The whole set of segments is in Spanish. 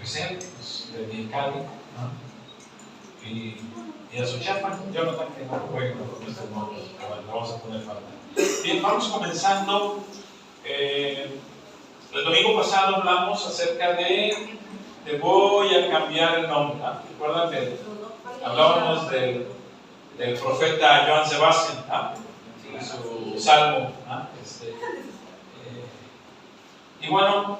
presentes de Mexicali, ¿no? Y a su chapa, Jonathan, que no juega con nuestros nombres, pero le vamos a poner falta. Bien, vamos comenzando. El domingo pasado hablamos acerca de voy a cambiar el nombre. ¿Recuerdan que hablábamos del profeta Joan Sebastián, su salmo? Y bueno,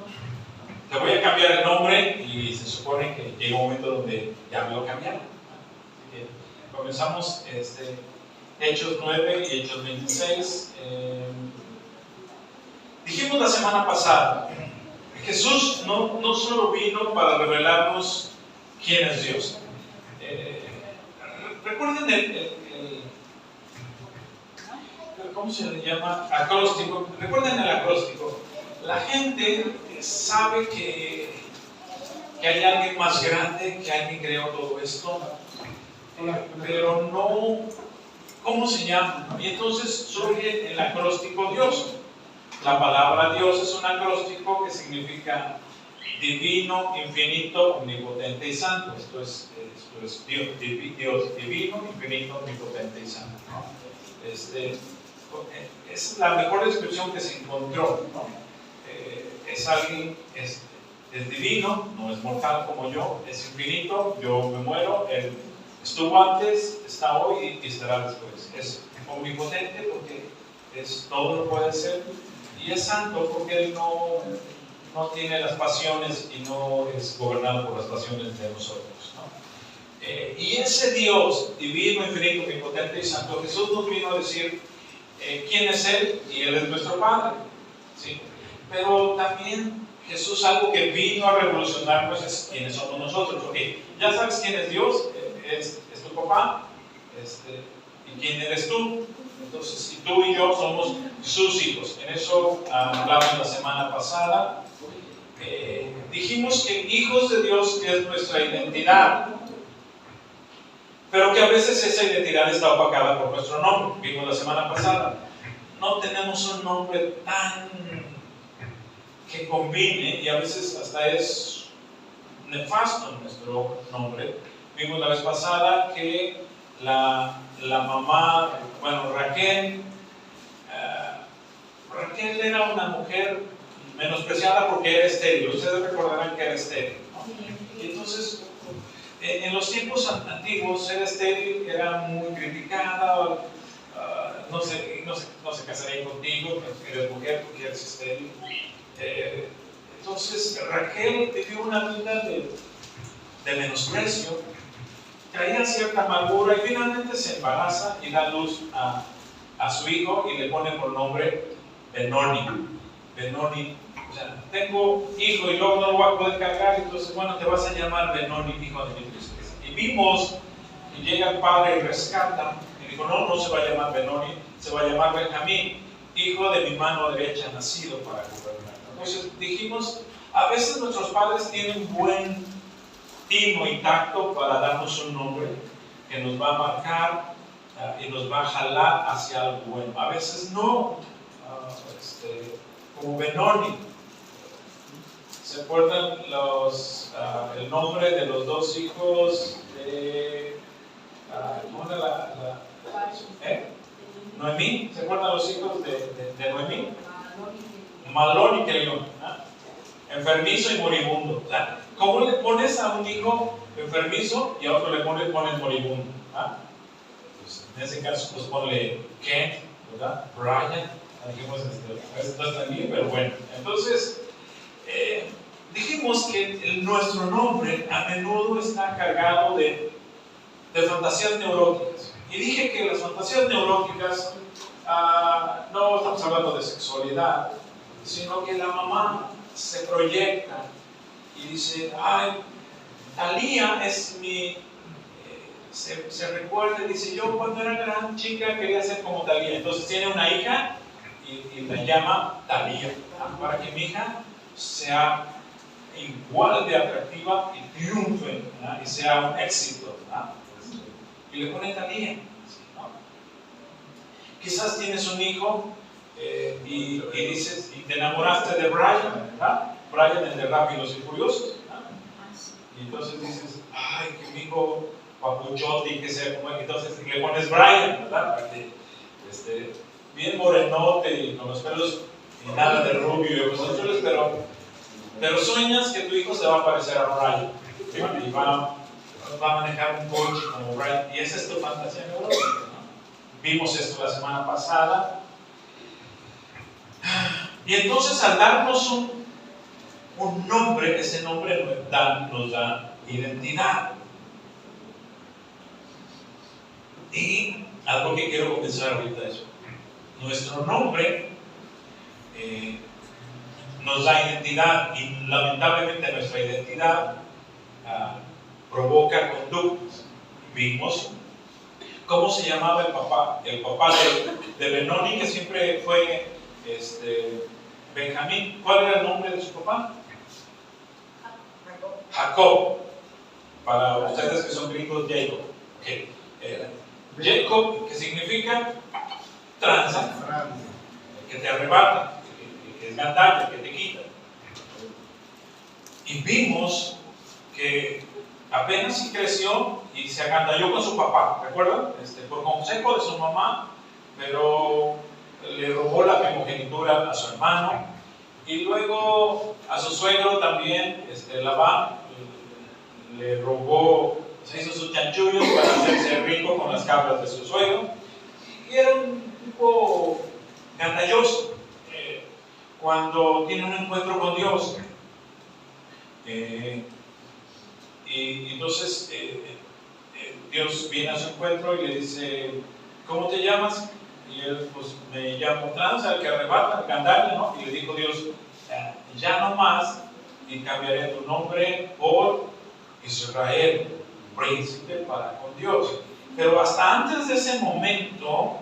le voy a cambiar el nombre y se supone que llega un momento donde ya me lo cambiaron. Así que comenzamos Hechos 9 y Hechos 26. Dijimos la semana pasada, Jesús no solo vino para revelarnos quién es Dios. Recuerden ¿cómo se le llama? Acróstico. Recuerden el acróstico. La gente sabe que hay alguien más grande, que alguien creó todo esto, pero no, ¿cómo se llama? Y entonces surge el acróstico Dios. La palabra Dios es un acróstico que significa divino, infinito, omnipotente y santo. Esto es Dios divino, infinito, omnipotente y santo, ¿no? Es la mejor descripción que se encontró, ¿no? Es alguien, es divino, no es mortal como yo, es infinito, yo me muero, él estuvo antes, está hoy y estará después. Es omnipotente porque todo lo puede hacer, y es santo porque él no tiene las pasiones y no es gobernado por las pasiones de nosotros, ¿no? Y ese Dios divino, infinito, omnipotente y santo, Jesús nos vino a decir quién es Él, y Él es nuestro Padre, ¿sí? Pero también Jesús, algo que vino a revolucionar, pues es quiénes somos nosotros. Okay, ya sabes quién es Dios, es tu papá, y quién eres tú. Entonces, si tú y yo somos sus hijos, en eso hablamos la semana pasada. Dijimos que hijos de Dios es nuestra identidad, pero que a veces esa identidad está opacada por nuestro nombre. Vimos la semana pasada, no tenemos un nombre tan que combine, y a veces hasta es nefasto nuestro nombre. Vimos la vez pasada que la mamá, Raquel era una mujer menospreciada porque era estéril. Ustedes recordarán que era estéril, ¿no? Y entonces, en los tiempos antiguos, ser estéril era muy criticada. No se casaría contigo porque eres mujer, porque eres estéril. Entonces Raquel vivió una vida de menosprecio, traía cierta amargura, y finalmente se embaraza y da luz a su hijo y le pone por nombre Benoni. O sea, tengo hijo y luego no lo voy a poder cargar, entonces te vas a llamar Benoni, hijo de mi tristeza. Y vimos que llega el padre y rescata y dijo, no se va a llamar Benoni, se va a llamar Benjamín, hijo de mi mano derecha, nacido para gobernar. Entonces dijimos, a veces nuestros padres tienen buen tino y tacto para darnos un nombre que nos va a marcar y nos va a jalar hacia algo bueno. A veces no, como Benoni. ¿Se acuerdan el nombre de los dos hijos de ¿cómo era Noemí? ¿Se acuerdan los hijos de Noemí? Malón y Kelión, enfermizo y moribundo. ¿Cómo le pones a un hijo enfermizo y a otro le pones moribundo? Pues en ese caso, pues ponle Kent, ¿verdad? Brian. Dijimos, esto está bien, pero bueno. Entonces, dijimos que nuestro nombre a menudo está cargado de fantasías neuróticas. Y dije que las fantasías neuróticas no estamos hablando de sexualidad, sino que la mamá se proyecta y dice, Talía es mi... se recuerda y dice, yo cuando era gran chica quería ser como Talía. Entonces tiene una hija y la llama Talía, para que mi hija sea igual de atractiva y triunfe, y sea un éxito. Y le pone Talía. Quizás tienes un hijo y dices, y te enamoraste de Brian, ¿verdad? Brian, el de Rápidos y Furiosos, ¿verdad? Y entonces dices, ay, que mi hijo papuchote, que sea como él. Entonces le pones Brian, ¿verdad? Para que, bien morenote y con los pelos y nada de rubio y ojos azules, pero sueñas que tu hijo se va a parecer a Brian. Y va a manejar un coche como Brian. Y esa es tu fantasía neurótica, ¿no? Vimos esto la semana pasada. Y entonces al darnos un nombre, ese nombre nos da identidad. Y algo que quiero comenzar ahorita es, nuestro nombre nos da identidad y lamentablemente nuestra identidad provoca conductas. Vimos cómo se llamaba el papá de Benoni, que siempre fue Benjamín. ¿Cuál era el nombre de su papá? Jacob. Para ustedes que son gringos, Jacob. Okay. Jacob, que significa tranza, que te arrebata, que es gandalla, que te quita. Y vimos que apenas sí creció y se agandalló con su papá, ¿recuerdan? Por consejo de su mamá, pero le robó la primogenitura a su hermano, y luego a su suegro también, Labán, le robó, se hizo sus chanchullos para hacerse rico con las cabras de su suegro, y era un tipo gandalloso cuando tiene un encuentro con Dios. Y entonces Dios viene a su encuentro y le dice, ¿cómo te llamas? Y él, pues, me llamo Tranza, el que arrebata, el gandalla, ¿no? Y le dijo Dios, ya no más, y cambiaré tu nombre por Israel, príncipe para con Dios. Pero hasta antes de ese momento,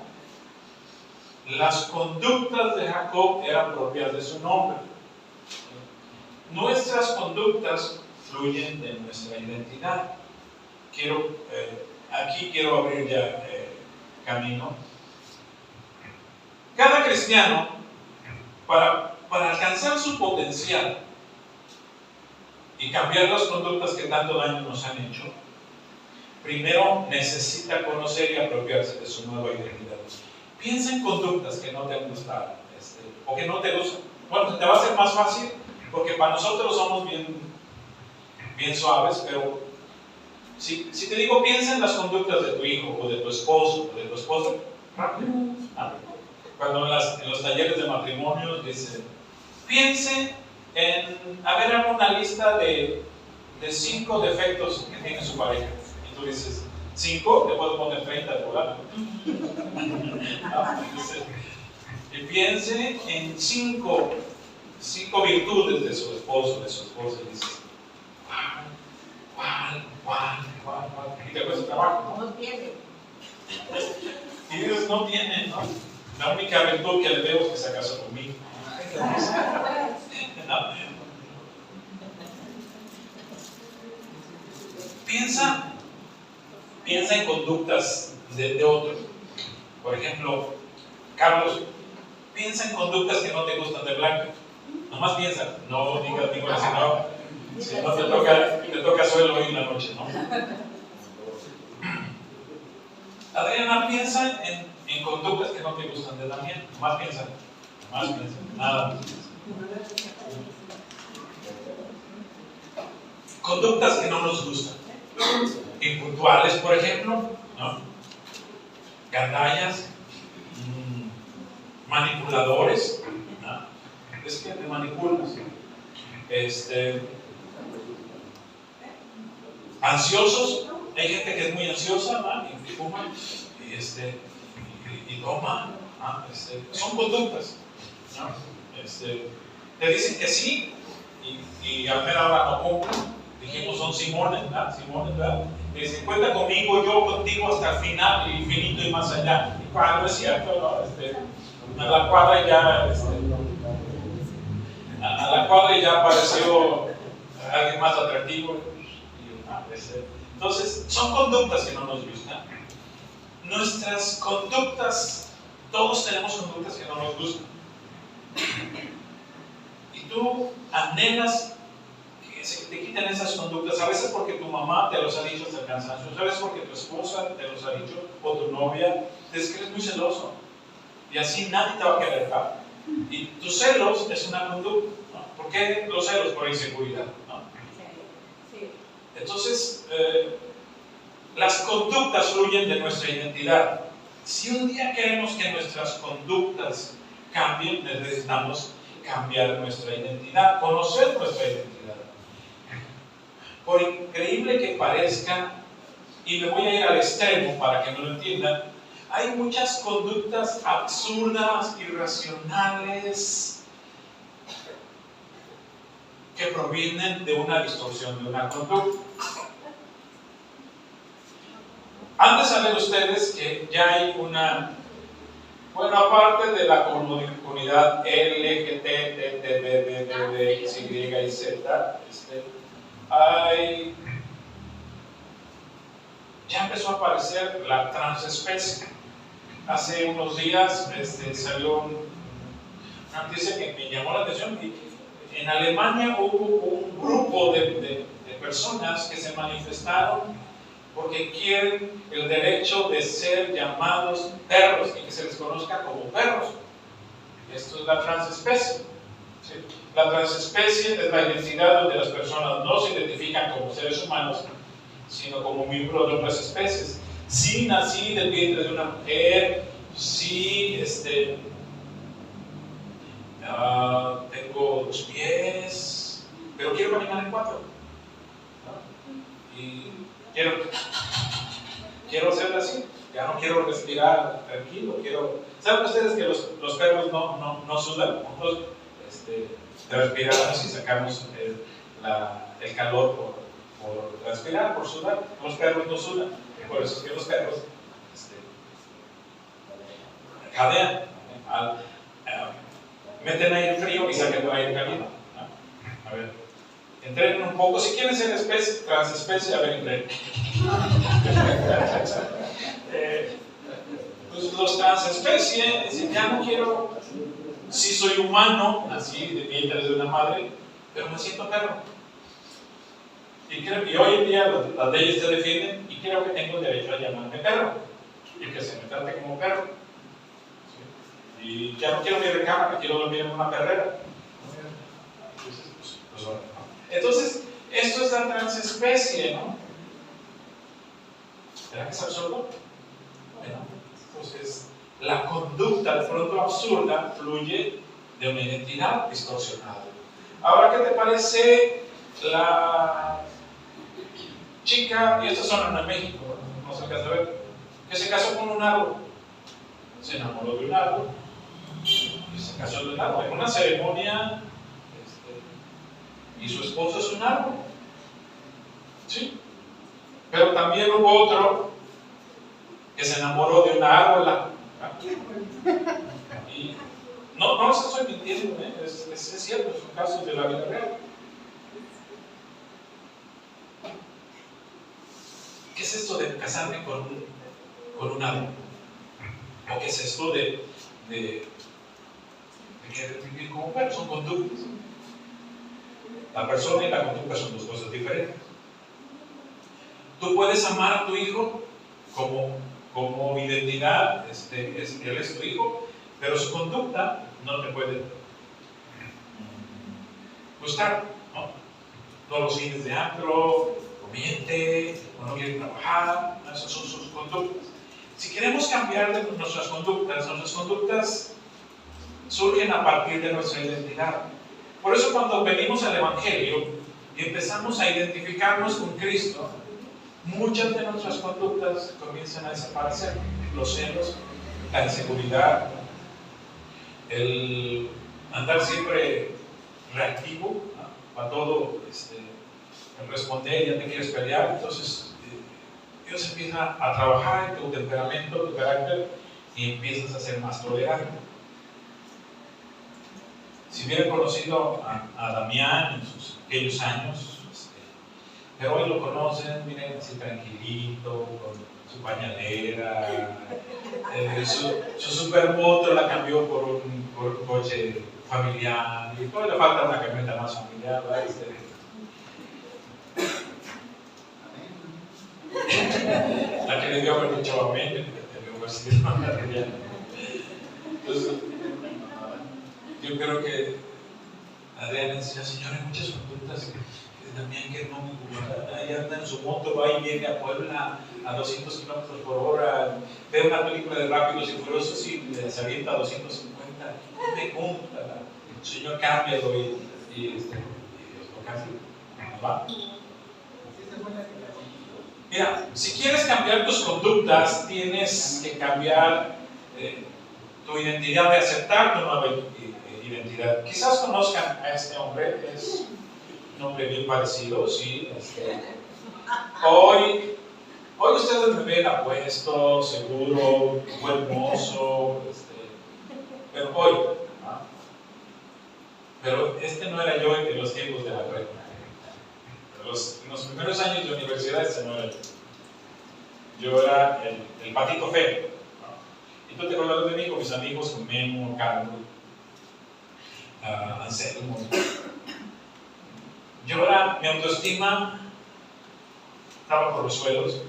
las conductas de Jacob eran propias de su nombre. Nuestras conductas fluyen de nuestra identidad. Aquí quiero abrir ya camino. Cada cristiano, para alcanzar su potencial y cambiar las conductas que tanto daño nos han hecho, primero necesita conocer y apropiarse de su nueva identidad. Piensa en conductas que no te han gustado o que no te gustan. Bueno, te va a ser más fácil porque para nosotros somos bien suaves, pero si te digo, piensa en las conductas de tu hijo o de tu esposo o de tu esposa, rápido. Cuando en los talleres de matrimonio dicen, piense en haber alguna lista de 5 defectos que tiene su pareja. Y tú dices, 5, te puedo poner 30 de volar. Y piense en 5 virtudes de su esposo, de su esposa. Y dices, ¿cuál? Y te cuesta trabajo, ¿no? No tiene. Y Dios no tiene, ¿no? La única virtud que le veo es que se casó conmigo. ¿No? Piensa en conductas de otros. Por ejemplo, Carlos, piensa en conductas que no te gustan de Blanca. Nomás piensa, no digas ninguna, si no te toca suelo hoy en la noche, ¿no? Adriana, piensa en conductas que no te gustan de Daniel. Nomás piensa, nada más. Conductas que no nos gustan. Impuntuales, por ejemplo, ¿no? Gandallas, manipuladores, ¿no? Es que te manipulas. Ansiosos, hay gente que es muy ansiosa, ¿no? Y fuma y toma, ¿no? Son conductas, ¿no? Te dicen que sí y a ver ahora no cumplen. Dijimos, son Simones, ¿verdad? Que dicen, cuenta conmigo, yo contigo hasta el final, infinito y más allá. Y cuando es cierto, ¿no? A la cuadra ya apareció alguien más atractivo. Entonces, son conductas que no nos gustan. Nuestras conductas, todos tenemos conductas que no nos gustan. Y tú anhelas que se te repiten esas conductas, a veces porque tu mamá te los ha dicho hasta el cansancio, a veces porque tu esposa te los ha dicho, o tu novia, es que eres muy celoso, y así nadie te va a querer, ¿verdad? Y tus celos es una conducta, ¿no? ¿Por qué los celos? Por inseguridad, ¿no? Sí. Entonces, las conductas fluyen de nuestra identidad. Si un día queremos que nuestras conductas cambien, necesitamos cambiar nuestra identidad, conocer nuestra identidad. Por increíble que parezca, y me voy a ir al extremo para que no lo entiendan, hay muchas conductas absurdas, irracionales, que provienen de una distorsión de una conducta. Han de saber ustedes que ya hay una, bueno, aparte de la comunidad LGBT, X, Y y Z, ya empezó a aparecer la transespecie. Hace unos días salió una noticia que me llamó la atención. En Alemania hubo un grupo de personas que se manifestaron porque quieren el derecho de ser llamados perros y que se les conozca como perros. Esto es la transespecie. ¿Sí? La transespecie es la identidad donde las personas no se identifican como seres humanos, sino como miembros de otras especies. Sí nací del vientre de una mujer, sí tengo 2 pies, pero quiero caminar en 4. ¿No? Y quiero ser así, ya no quiero respirar tranquilo, ¿Saben ustedes que los perros no sudan? Nosotros respiramos y sacamos el calor por respirar, por sudar. Los perros no sudan, por eso es que los perros jadean, meten aire frío y sacan aire caliente. ¿No? A ver, entrenen un poco. Si quieren ser transespecie, a ver, entrenen. Pues los transespecie dicen, ya no quiero, si soy humano, nací de vientre de una madre, pero me siento perro. Y hoy en día las leyes te defienden y creo que tengo el derecho a llamarme perro y que se me trate como perro. ¿Sí? Y ya no quiero mi recámara, quiero dormir en una perrera. Entonces, esto es la transespecie, ¿no? ¿Verdad que es absurdo? Bueno, entonces, la conducta de pronto absurda fluye de una identidad distorsionada. Ahora, ¿qué te parece la chica, y estas son en México, no se alcanza a ver, que se casó con un árbol? Se enamoró de un árbol y se casó de un árbol en una ceremonia, y su esposo es un árbol. ¿Sí? Pero también hubo otro que se enamoró de una árbola. Y no los estoy mintiendo, es cierto, son casos de la vida real. ¿Qué es esto de casarme con un árbol? ¿O qué es esto de querer vivir como perro? Son conductas. La persona y la conducta son dos cosas diferentes. Tú puedes amar a tu hijo como identidad, él es tu hijo, pero su conducta no te puede gustar, ¿no? Todos los fines de antro, o miente, o no quiere trabajar, esas son sus conductas. Si queremos cambiar de nuestras conductas surgen a partir de nuestra identidad. Por eso cuando venimos al Evangelio y empezamos a identificarnos con Cristo, muchas de nuestras conductas comienzan a desaparecer. Los celos, la inseguridad, el andar siempre reactivo, ¿no? A todo, el responder, ya te quieres pelear. Entonces Dios empieza a trabajar en tu temperamento, tu carácter, y empiezas a ser más tolerante. Si hubieran conocido a Damián en aquellos años, pero hoy lo conocen, miren, así tranquilito, con su pañalera, su supermoto la cambió por un coche familiar, y todavía le falta una camioneta más familiar, ¿verdad? muy chavamente, te veo percibir una realidad. Entonces, yo creo que Adriana decía, Señor, hay muchas conductas que también que no me gustan. Ahí anda en su moto, va y viene a Puebla a 200 kilómetros por hora, ve una película de Rápidos y Furiosos y se avienta a 250. No me gusta. Señor, cámbialo y Dios lo cambia. ¿Va? Mira, si quieres cambiar tus conductas, tienes que cambiar tu identidad, de aceptar tu nueva identidad. Quizás conozcan a este hombre, es un hombre bien parecido, sí. Hoy ustedes me ven apuesto, seguro, buen mozo, pero hoy, ¿no? Pero este no era yo en los tiempos de la prepa. En los primeros años de universidad, este no era yo. Yo era el patito feo, ¿no? Y tú te acuerdas de mí con mis amigos, con Memo, Carlos, Anselmo. Mi autoestima estaba por los suelos.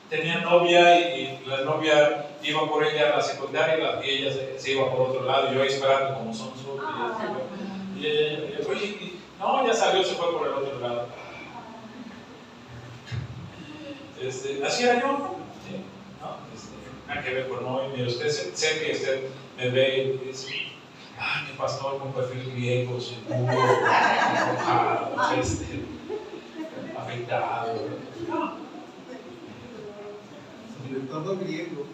Tenía novia y la novia iba por ella a la secundaria y ella se iba por otro lado, y yo ahí esperando como sonso. Y ella, oye, no, ya salió, se fue por el otro lado. Así era yo, ¿sí? ¿No? Nada que ver con hoy. Mire, usted sé que usted me ve y dice, mi pastor con perfil griego, seguro, enojado, afeitado. Todo griego.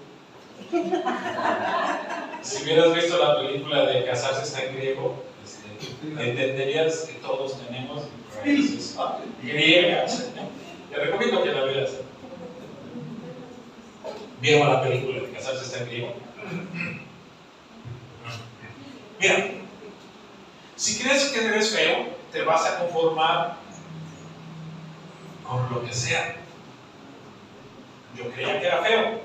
Si hubieras visto la película de Casarse está en griego, entenderías que todos tenemos raíces griegas. Te recomiendo que la veas. ¿Vieron la película de Casarse está en griego? Mira, si crees que eres feo, te vas a conformar con lo que sea. Yo creía que era feo,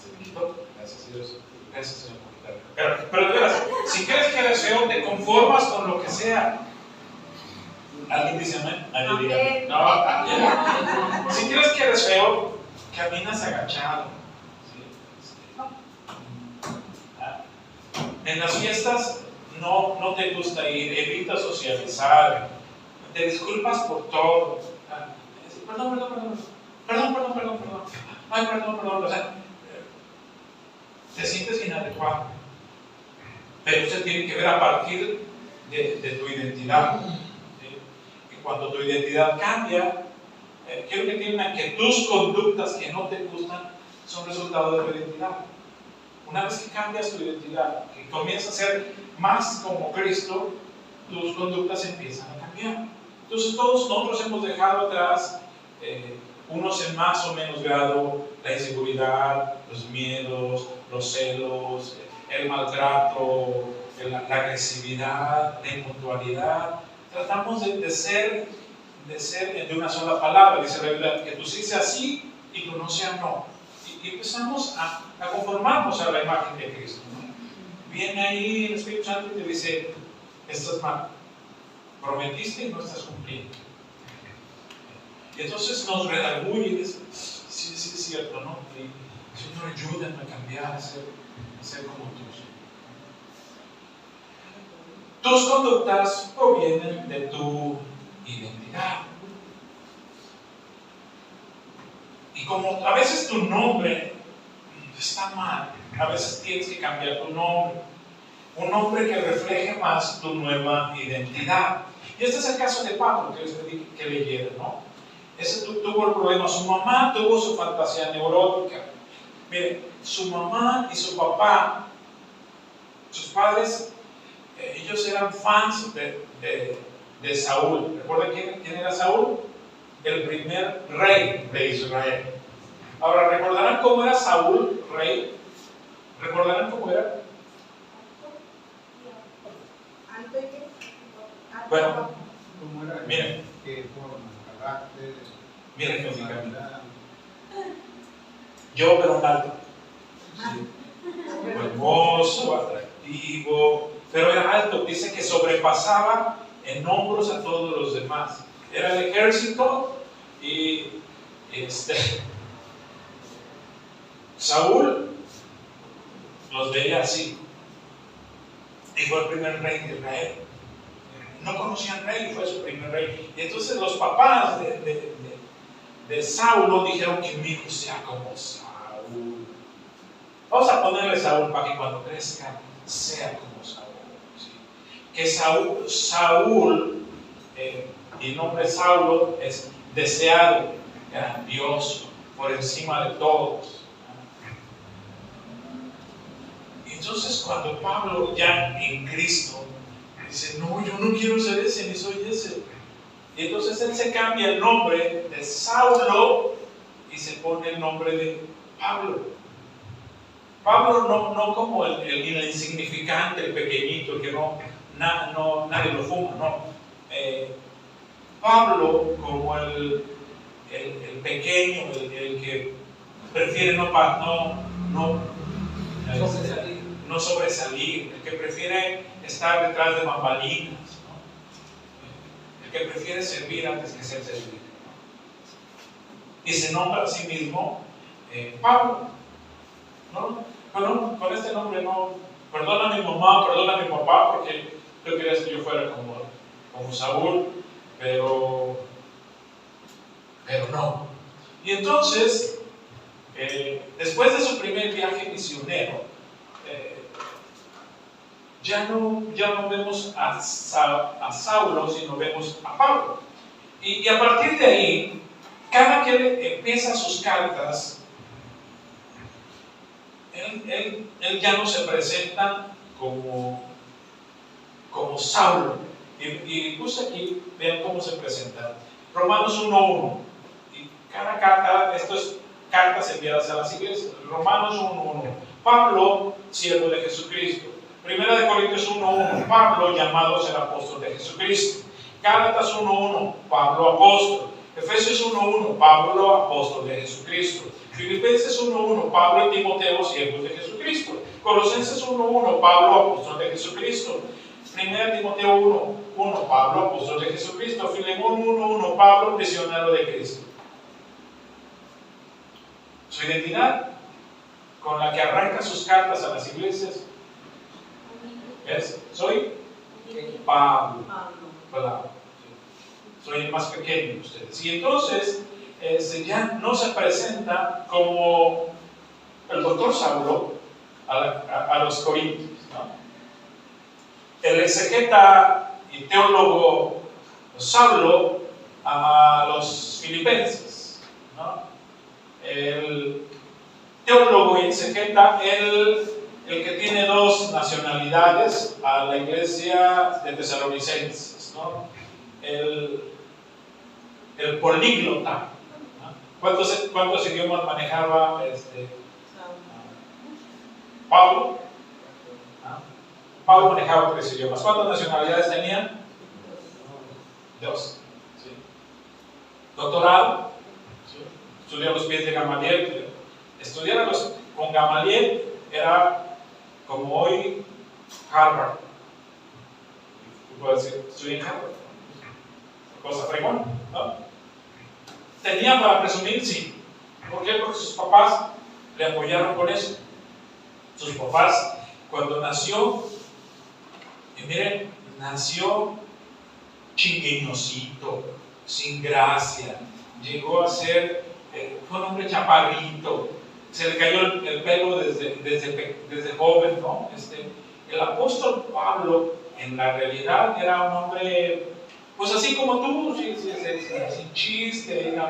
se me quitó, gracias a Dios, gracias Señor por quitarme. Pero de veras, si crees que eres feo, te conformas con lo que sea. ¿Alguien dice amén? ¿Alguien dice no? Si crees que eres feo, caminas agachado. En las fiestas no te gusta ir, evitas socializar, te disculpas por todo. Perdón. Ay, perdón. O sea, te sientes inadecuado. Pero eso tiene que ver a partir de tu identidad. ¿Sí? Y cuando tu identidad cambia, quiero que entiendan que tus conductas que no te gustan son resultado de tu identidad. Una vez que cambias tu identidad, que comienzas a ser más como Cristo, tus conductas empiezan a cambiar. Entonces todos nosotros hemos dejado atrás, unos en más o menos grado, la inseguridad, los miedos, los celos, el maltrato, la agresividad, la impuntualidad. Tratamos de ser de una sola palabra, dice la Biblia, que tú sí seas sí y tú no seas no. Y empezamos a conformarnos a la imagen de Cristo, ¿no? Viene ahí el Espíritu Santo y te dice, estás mal, prometiste y no estás cumpliendo. Y entonces nos redarguye y dice, sí, es cierto, ¿no? Y, Señor, ayúdame a cambiar, a ser como tú. Tus conductas provienen de tu identidad. Y como a veces tu nombre está mal, a veces tienes que cambiar tu nombre. Un nombre que refleje más tu nueva identidad. Y este es el caso de Pablo, que les pedí que leyeran, ¿no? Ese tuvo el problema. Su mamá tuvo su fantasía neurótica. Mire, su mamá y su papá, sus padres, ellos eran fans de Saúl. ¿Recuerdan quién era Saúl? El primer rey de Israel. Ahora, ¿recordarán cómo era Saúl, rey? ¿Recordarán cómo era? Bueno, miren. Miren físicamente. Yo, pero un alto. Sí. Hermoso, atractivo, pero era alto. Dice que sobrepasaba en hombros a todos los demás. Era el ejército y Saúl los veía así, y fue el primer rey de Israel. No conocían rey, fue su primer rey. Y entonces los papás de Saulo dijeron que mi hijo sea como Saúl. Vamos a ponerle Saúl para que cuando crezca sea como Saúl. ¿Sí? Que Saúl, el nombre Saulo es deseado, grandioso, por encima de todos. Y entonces cuando Pablo ya en Cristo dice, no, yo no quiero ser ese, ni soy ese. Y entonces él se cambia el nombre de Saulo y se pone el nombre de Pablo. Pablo no como el insignificante, el pequeñito, que nadie lo fuma, no. Pablo como el pequeño, el que prefiere no sobresalir, el que prefiere estar detrás de bambalinas, ¿no? El que prefiere servir antes que ser servido. Y se nombra a sí mismo Pablo. ¿No? Con este nombre no, perdona a mi mamá, perdona a mi papá, porque tú querías que yo fuera como Saúl, pero no. Y entonces, después de su primer viaje misionero, ya no vemos a Saulo, sino vemos a Pablo. Y a partir de ahí, cada que empieza sus cartas, él ya no se presenta como Saulo. Y puse aquí, vean cómo se presenta. Romanos 1:1. Y cada carta, esto es cartas enviadas a las iglesias. Romanos 1:1. Pablo, siervo de Jesucristo. Primera de Corintios 1:1. Pablo, llamado a ser apóstol de Jesucristo. Gálatas 1:1. Pablo, apóstol. Efesios 1:1. Pablo, apóstol de Jesucristo. Filipenses 1:1, Pablo y Timoteo, siervos de Jesucristo. Colosenses 1:1, Pablo, apóstol de Jesucristo. 1 Timoteo 1:1, Pablo, apóstol de Jesucristo. Filemón 1:1, Pablo, prisionero de Cristo. Su identidad, con la que arranca sus cartas a las iglesias, es: soy Pablo. Soy el más pequeño de ustedes. Y entonces, ya no se presenta como el doctor Saulo a los corintios, ¿no? El exegeta y teólogo Saulo a los filipenses, ¿no? El teólogo y exegeta, el que tiene dos nacionalidades, a la iglesia de Tesalonicenses, ¿no? El políglota. ¿Cuántos idiomas manejaba Pablo? Pablo manejaba 3 idiomas. ¿Cuántas nacionalidades tenía? 2. ¿Sí? Doctorado. ¿Sí? Estudió a los pies de Gamaliel. Estudiar con Gamaliel era como hoy Harvard. Tú puedes decir, estudié en Harvard. Cosa fregón, ¿no? ¿Tenía para presumir? Sí. ¿Por qué? Porque sus papás le apoyaron con eso. Sus papás, cuando nació, y miren, nació chingueñosito, sin gracia, llegó a ser, fue un hombre chaparrito, se le cayó el pelo desde joven, ¿no? El apóstol Pablo, en la realidad, era un hombre, pues así como tú, sin chiste, no,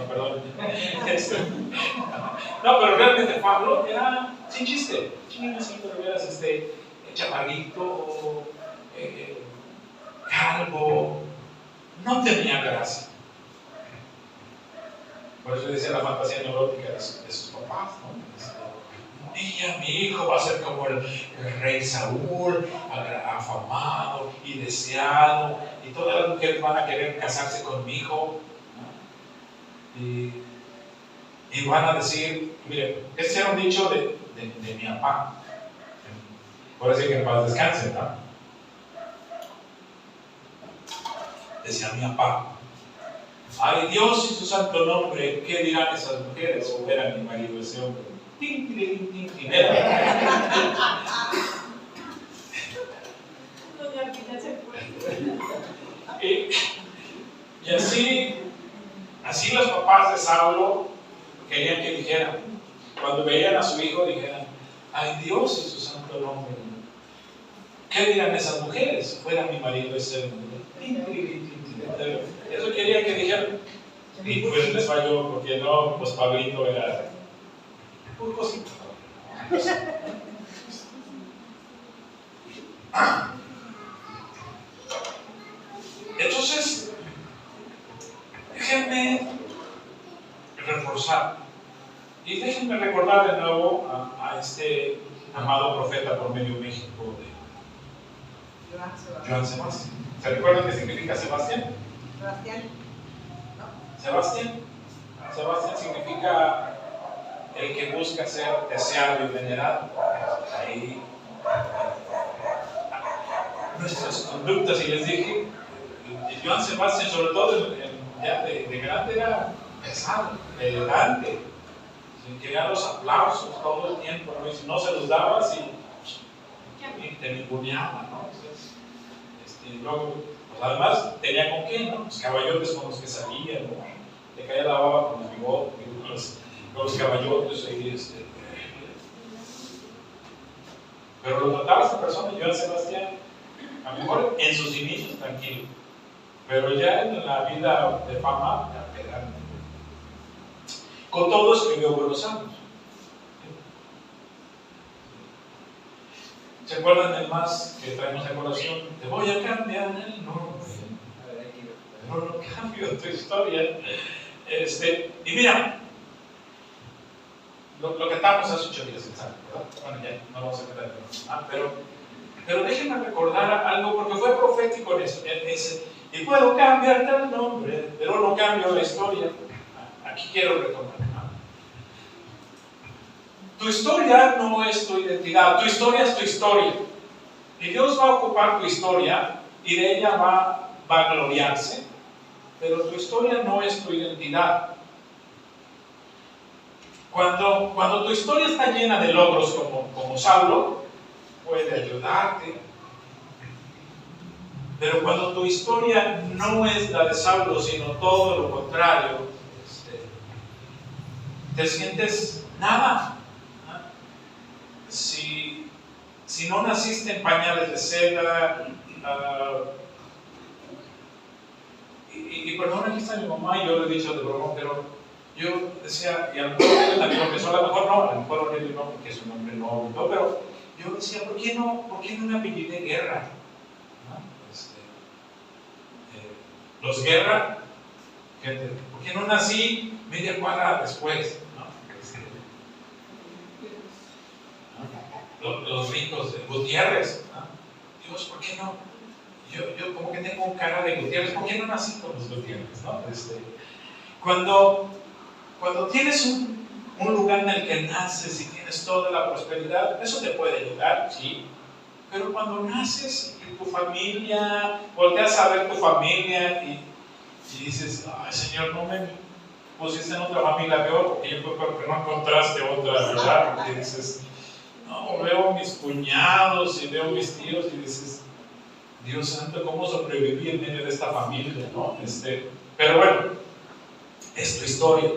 perdón. No, pero realmente Pablo era sin chiste, pero eras chaparrito, calvo, no tenía gracia. Por eso decía la fantasía neurótica de sus papás, ¿no? Mi hijo va a ser como el rey Saúl, afamado y deseado, y todas las mujeres van a querer casarse conmigo, ¿no? Y van a decir, mire, ese era un dicho de mi papá. Por eso que en paz descansen, ¿no? Decía mi papá, Ay, Dios y su santo nombre, ¿qué dirán esas mujeres? Era mi marido ese hombre. Tin, tin, tin, tin, y así los papás de Saulo querían que dijeran, cuando veían a su hijo, dijeran, ay, Dios y su santo nombre, ¿qué dirán esas mujeres? Fuera mi marido ese hombre. Eso quería que dijeran. Y pues les falló, porque no, pues Pablito era un cosito. Entonces, déjenme reforzar y déjenme recordar de nuevo a este amado profeta por medio México de Joan Sebastián. ¿Se recuerdan qué significa Sebastián? Sebastián. Sebastián significa el que busca ser deseado y venerado. Ahí nuestras conductas, y les dije, Joan Sebastián, sobre todo ya de grande, era pesado, pedante, quería los aplausos todo el tiempo, ¿no? Y si no se los dabas y te ninguneaba, ¿no? Entonces, luego, pues además tenía con quién, ¿no? Los caballotes con los que salían, ¿no? Le caía la baba con los bigotes, con los caballotes ahí, pero lo trataba esta persona, Joan Sebastián, a lo mejor en sus inicios tranquilo, pero ya en la vida de fama, ya pedante. Con todo escribió buenos salmos. ¿Se acuerdan del más que traemos a colación? Te voy a cambiar el nombre. Pero no cambio tu historia. Y mira, lo cantamos hace 8 días en Salmo, ¿verdad? Bueno, ya no vamos a cantar pero déjenme recordar algo, porque fue profético en eso. Y puedo cambiarte el nombre, pero no cambio la historia. Aquí quiero retomar. Tu historia no es tu identidad, tu historia es tu historia. Y Dios va a ocupar tu historia y de ella va a gloriarse, pero tu historia no es tu identidad. Cuando tu historia está llena de logros como Saulo, puede ayudarte. Pero cuando tu historia no es la de Saulo, sino todo lo contrario, te sientes nada. Si no naciste en pañales de seda, y perdón, aquí está mi mamá y yo le he dicho de broma, pero yo decía, y a lo mejor la confesó, a lo mejor no, a lo mejor Aurelio no, porque su nombre no, pero yo decía, ¿por qué no me apellidé Guerra? Los Guerra, gente, ¿por qué no nací media cuadra después? Los ricos de Gutiérrez, ¿no? Dios, ¿por qué no? Yo como que tengo cara de Gutiérrez, ¿por qué no nací con los Gutiérrez? ¿No? Cuando tienes un lugar en el que naces y tienes toda la prosperidad, eso te puede ayudar, sí. Pero cuando naces y tu familia, volteas a ver tu familia y dices, ay Señor, no me pusiste en otra familia peor, porque yo creo que no encontraste otra, ¿verdad? Porque dices, no, veo mis cuñados y veo mis tíos y dices, Dios santo, ¿cómo sobreviví en medio de esta familia? ¿No? Pero bueno, es tu historia.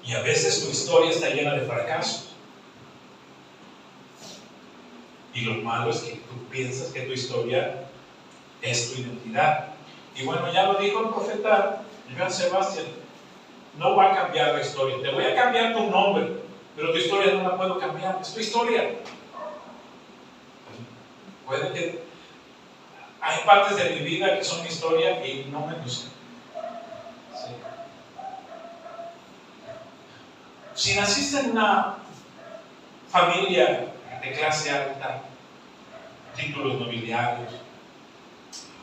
Y a veces tu historia está llena de fracasos. Y lo malo es que tú piensas que tu historia es tu identidad. Y bueno, ya lo dijo el profeta Joan Sebastián, no va a cambiar la historia. Te voy a cambiar tu nombre, pero tu historia no la puedo cambiar, es tu historia. Puede que hay partes de mi vida que son mi historia y no me gustan. Sí. Si naciste en una familia de clase alta, títulos nobiliarios,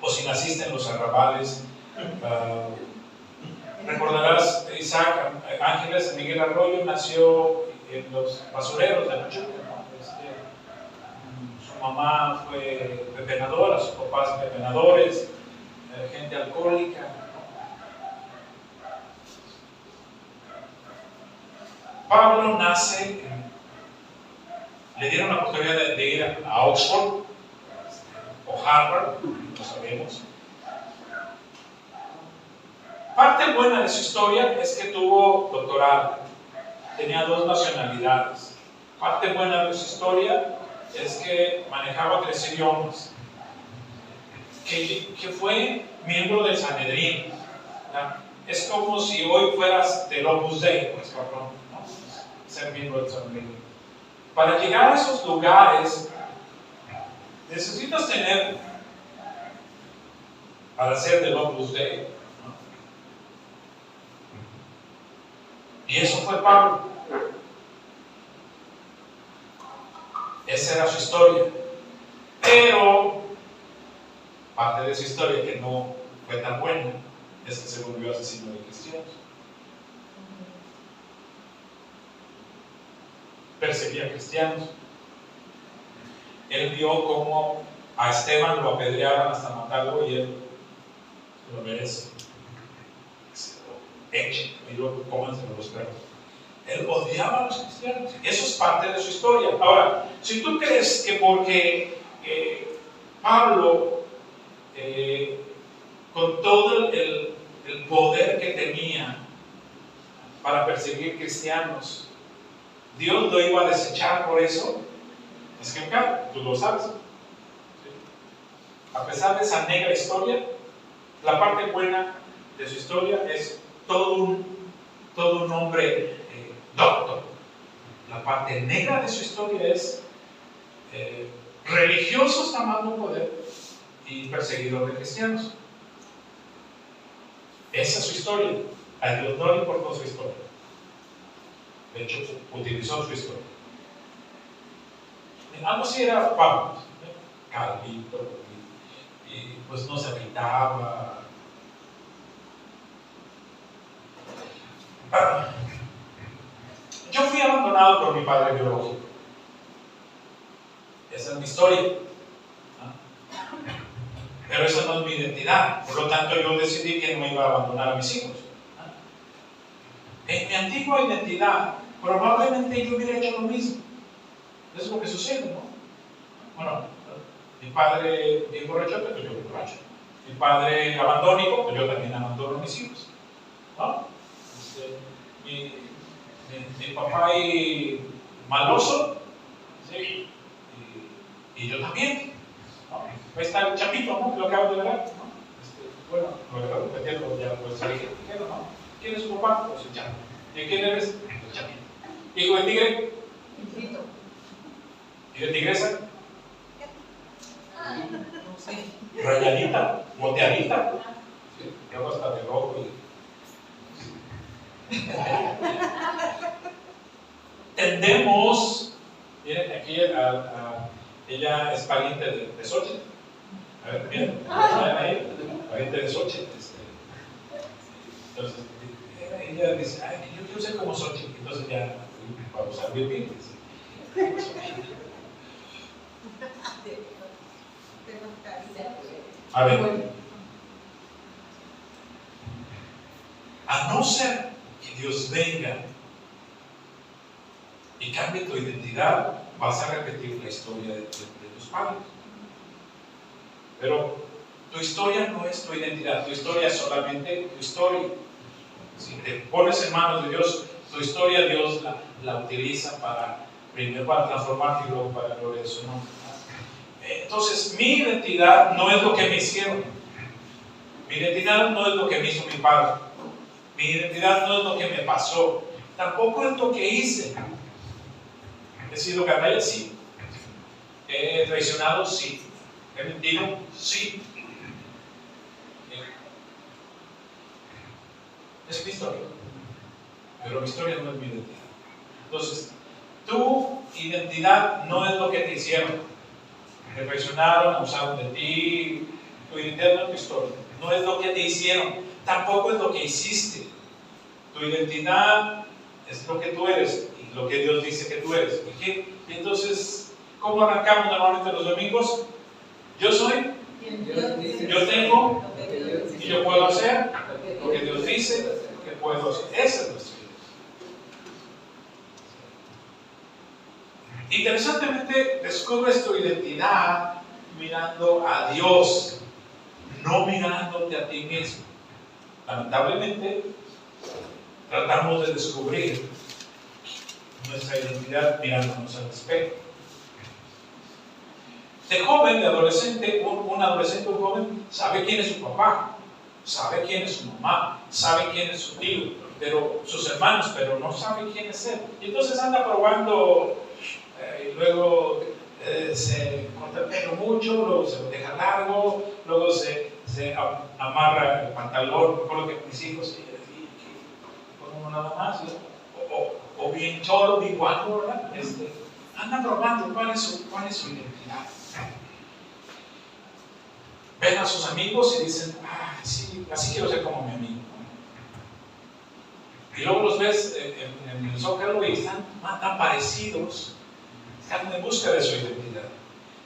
o si naciste en los arrabales, recordarás Isaac Ángeles Miguel Arroyo nació en los basureros de Pachuca, ¿no? Su mamá fue pepenadora, sus papás pepenadores, gente alcohólica. Pablo nace, le dieron la oportunidad de ir a Oxford o Harvard, no sabemos. Parte buena de su historia es que tuvo doctorado, tenía 2 nacionalidades. Parte buena de su historia es que manejaba 3 idiomas, que fue miembro del Sanedrín. Es como si hoy fueras del Opus Dei, pues cabrón, ¿no? Ser miembro del Sanedrín. Para llegar a esos lugares, necesitas tener, para ser del Opus Dei, ¿no? Y eso fue Pablo. Esa era su historia. Pero parte de su historia que no fue tan buena es que se volvió asesino de cristianos. Perseguía a cristianos. Él vio cómo a Esteban lo apedreaban hasta matarlo y él lo merece. Se lo echen y luego cómanselo los perros. Él odiaba a los cristianos. Eso es parte de su historia. Ahora, si tú crees que porque Pablo, con todo el poder que tenía para perseguir cristianos, Dios lo iba a desechar por eso, es que claro, tú lo sabes. ¿Sí? A pesar de esa negra historia, la parte buena de su historia es todo un hombre doctor. La parte negra de su historia es religiosos tomando poder y perseguidor de cristianos. Esa es su historia. A Dios no le importó su historia. De hecho, utilizó su historia. Algo así era Pablo, calvito, y pues no se afeitaba. Yo fui abandonado por mi padre biológico. Esa es mi historia. Pero esa no es mi identidad. Por lo tanto, yo decidí que no iba a abandonar a mis hijos. En mi antigua identidad, probablemente yo hubiera hecho lo mismo. Eso es lo que sucede, ¿no? Bueno, mi padre bien borrachote, pues yo borracho. Mi padre abandónico, pues yo también abandono a mis hijos. ¿No? Mi papá y maloso, ¿sí? Y yo también. ¿No? Ahí está el chapito, ¿no? Lo acabo de ver, ¿no? Bueno, lo acabo de meterlo ya, pues dije, ¿no? ¿Quién es su papá? Pues el chapo. ¿Y quién eres? El chapito. ¿Hijo de tigre? ¿Y de tigresa? No sé. Rayadita, moteadita. Sí, luego hasta de rojo Tendemos, miren, aquí ella es pariente de Xochitl. A ver, miren, ahí, pariente de Xochitl. Entonces, ella dice, ay, yo quiero ser como Xochitl. Entonces ya, para usar bien, a ver, a no ser que Dios venga y cambie tu identidad, vas a repetir la historia de tus padres. Pero tu historia no es tu identidad, tu historia es solamente tu historia. Si te pones en manos de Dios, tu historia Dios la utiliza primero para transformarte y luego para la gloria de su nombre. Entonces, mi identidad no es lo que me hicieron. Mi identidad no es lo que me hizo mi padre. Mi identidad no es lo que me pasó. Tampoco es lo que hice. He sido canalla, sí. He traicionado, sí. He mentido, sí. Es mi historia. Pero mi historia no es mi identidad. Entonces, tu identidad no es lo que te hicieron. Te traicionaron, abusaron de ti. Tu identidad no es tu historia. No es lo que te hicieron. Tampoco es lo que hiciste. Tu identidad es lo que tú eres y lo que Dios dice que tú eres. Y entonces, ¿cómo arrancamos normalmente los domingos? Yo soy, yo tengo Yo puedo hacer lo que Dios dice que puedo hacer. Ese es nuestro Dios. Interesantemente, descubres tu identidad mirando a Dios, no mirándote a ti mismo. Lamentablemente, tratamos de descubrir nuestra identidad mirándonos al espejo. De joven, de adolescente, un adolescente, un joven, sabe quién es su papá, sabe quién es su mamá, sabe quién es su tío, pero sus hermanos, pero no sabe quién es él. Y entonces anda probando, y luego se corta el pelo mucho, luego se lo deja largo, luego se amarra el pantalón, con lo que mis hijos, como nada más, o bien cholo, bien guapo, ¿verdad? Anda probando cuál es su identidad. Ven a sus amigos y dicen, sí, así quiero ser como mi amigo. Y luego los ves en el Zócalo y están tan parecidos, están en busca de su identidad.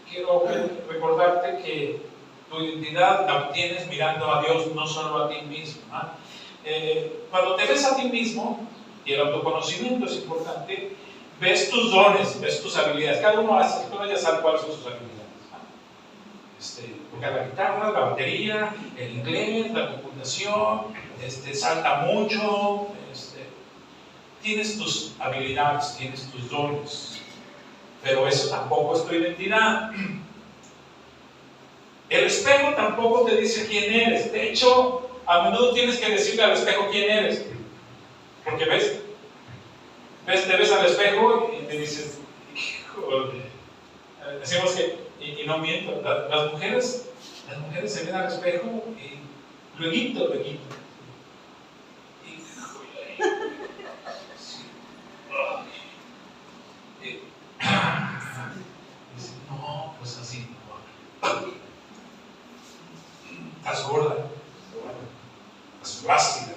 Quiero recordarte que tu identidad la obtienes mirando a Dios, no solo a ti mismo. Cuando te ves a ti mismo, y el autoconocimiento es importante, ves tus dones, ves tus habilidades. Cada uno ya sabe cuáles son sus habilidades. Toca la guitarra, la batería, el inglés, la computación, salta mucho. Tienes tus habilidades, tienes tus dones, pero eso tampoco es tu identidad. El espejo tampoco te dice quién eres. De hecho, a menudo tienes que decirle al espejo quién eres. Porque te ves al espejo y te dices, híjole. Decimos que, y no miento, las mujeres se ven al espejo y luego. Dice, no, pues así. Estás gorda, estás plástica.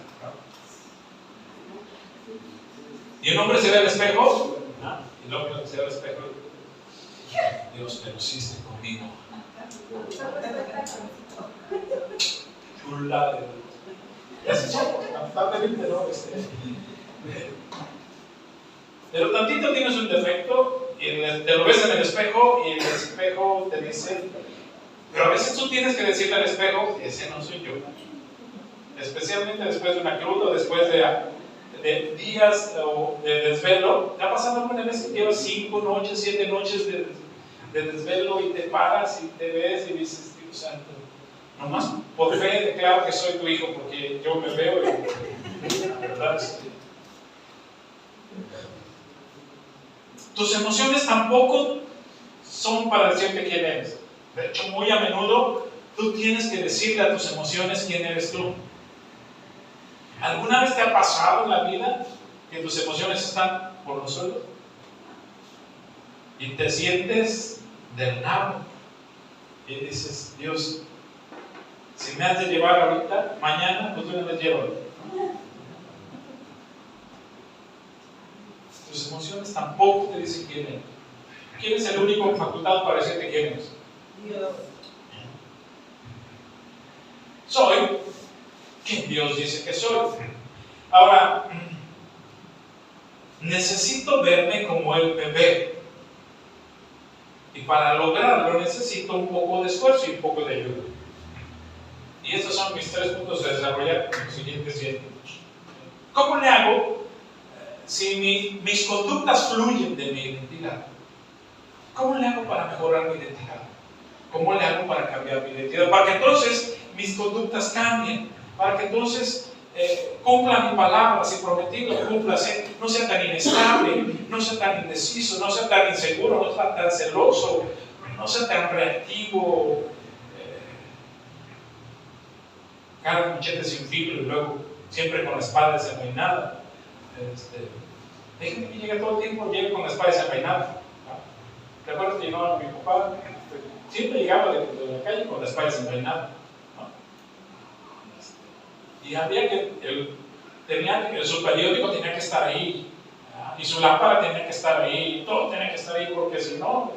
Y un hombre se ve al espejo, y el hombre se ve al espejo. Dios, te luciste conmigo. Chula de Dios. Y así somos, lamentablemente no. Pero tantito tienes un defecto, y te lo ves en el espejo, y el espejo te dice, pero a veces tú tienes que decirle al espejo, ese no soy yo. Especialmente después de una cruda, después de días de desvelo. ¿Te ha pasado alguna vez que llevas 5 noches, 7 noches de desvelo y te paras y te ves y dices, Dios santo, nomás por fe declaro que soy tu hijo porque yo me veo y la verdad es que tus emociones tampoco son para decirte quién eres. De hecho, muy a menudo tú tienes que decirle a tus emociones quién eres tú. ¿Alguna vez te ha pasado en la vida que tus emociones están por los suelos? Y te sientes del nabo. Y dices, Dios, si me has de llevar ahorita, mañana, pues tú me llevas. Tus emociones tampoco te dicen quién eres. ¿Quién es el único facultado para decirte quién eres? Dios. Soy quien Dios dice que soy. Ahora, necesito verme como Él me ve. Y para lograrlo necesito un poco de esfuerzo y un poco de ayuda. Y estos son mis 3 puntos de desarrollar en los siguientes 7 minutos. ¿Cómo le hago si mis conductas fluyen de mi identidad? ¿Cómo le hago para mejorar mi identidad? ¿Cómo le hago para cambiar mi identidad? Para que entonces mis conductas cambien. Para que entonces cumpla mi palabra. Si prometí lo cumpla, no sea tan inestable, no sea tan indeciso, no sea tan inseguro, no sea tan celoso, no sea tan reactivo. Cada muchete sin filo y luego siempre con la espada desenvainada. Hay gente que llega todo el tiempo, llega con la espada desenvainada. ¿Te acuerdas que llegaba mi papá? Siempre llegaba de la calle con la espada desenvainada. Y había su periódico tenía que estar ahí, y su lámpara tenía que estar ahí, y todo tenía que estar ahí, porque si no,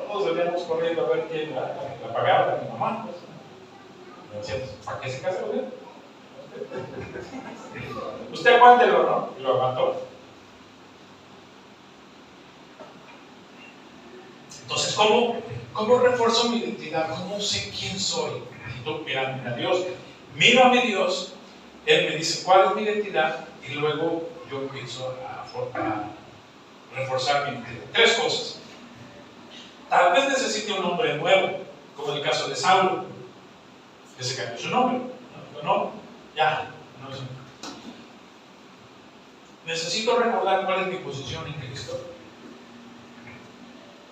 todos veníamos corriendo a ver quién la pagaba, mi mamá. Pues. ¿Para qué se casa con él? Usted aguántelo, ¿no? Y lo aguantó. Entonces, ¿cómo refuerzo mi identidad? ¿Cómo sé quién soy? Necesito mirarme a Dios. Miro a mi Dios, Él me dice cuál es mi identidad y luego yo empiezo a reforzar mi identidad. Tres cosas. Tal vez necesite un nombre nuevo, como en el caso de Saulo, que se cambió su nombre. No, ya. No es. Necesito recordar cuál es mi posición en Cristo.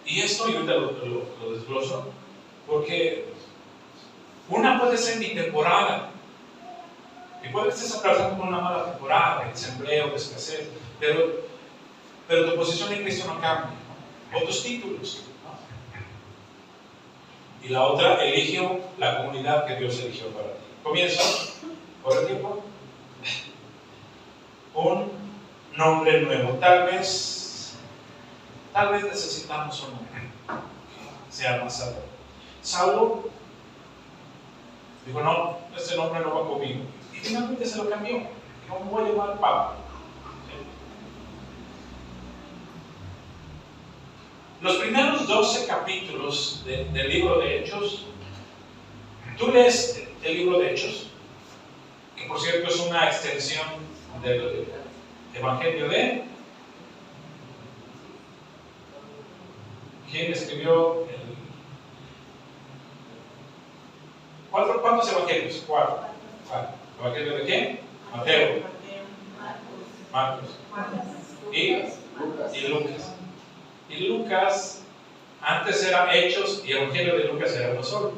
Y esto yo te lo desgloso, porque una puede ser mi temporada. Y puede que estés atravesando por una mala temporada, de desempleo, de escasez, pero tu posición en Cristo no cambia, ¿no? O tus títulos, ¿no? Y la otra, eligió la comunidad que Dios eligió para ti. Comienzo por el tiempo. Un nombre nuevo. Tal vez necesitamos un nombre que sea más alto. Saulo dijo, no, este nombre no va conmigo. Y finalmente se lo cambió. Dijo, me voy a llamar Pablo. Los primeros 12 capítulos del libro de Hechos, tú lees el libro de Hechos, que por cierto es una extensión del Evangelio de... ¿Quién escribió ¿Cuántos evangelios? Cuatro. ¿Evangelio de quién? Mateo, Marcos y Lucas. Y Lucas, antes era Hechos y Evangelio de Lucas era uno solo.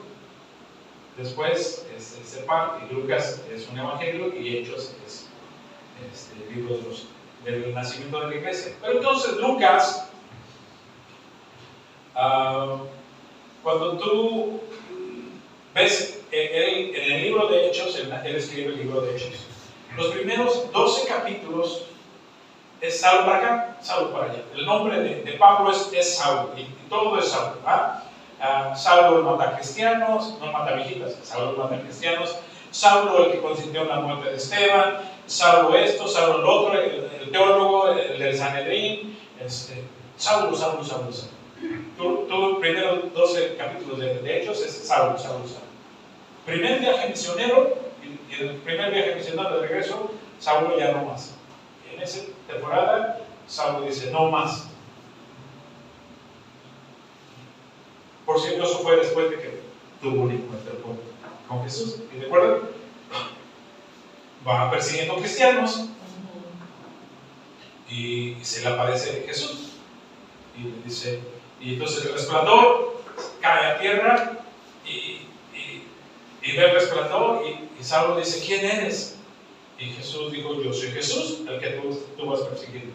Después se parte y Lucas es un evangelio y Hechos es el libro del nacimiento de la iglesia. Pero entonces Lucas, cuando tú ves en el libro de Hechos, él escribe el libro de Hechos. Los primeros 12 capítulos es Saulo para acá, Saulo para allá. El nombre de Pablo es Saulo y todo es Saulo. Saulo mata cristianos, no mata viejitas, Saulo mata cristianos. Saulo el que consintió en la muerte de Esteban, Saulo esto, Saulo el otro, el teólogo, el del Sanedrín, Saulo. Tú primeros 12 capítulos de Hechos es Saulo. Primer viaje misionero, y el primer viaje misionero de regreso, Saulo ya no más. Y en esa temporada, Saulo dice, no más. Por cierto, eso fue después de que tuvo un encuentro con Jesús. ¿Y recuerdan? Va persiguiendo cristianos y se le aparece Jesús. Y le dice, y entonces el resplandor cae a tierra y ve el resplandor y Saulo dice, ¿quién eres? Y Jesús dijo, yo soy Jesús, el que tú vas persiguiendo.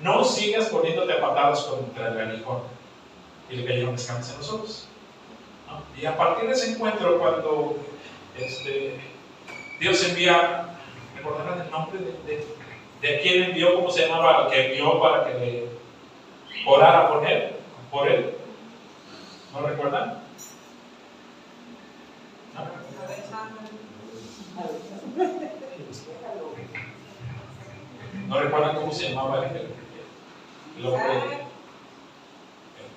No sigas poniéndote a patadas contra el aguijón. Y le cayeron escamas en los ojos, ¿no? Y a partir de ese encuentro, cuando Dios envía, ¿recordarán el nombre de quién envió? ¿Cómo se llamaba? El que envió para que le orara por él. ¿No recuerdan? ¿No recuerdan cómo se llamaba el hombre?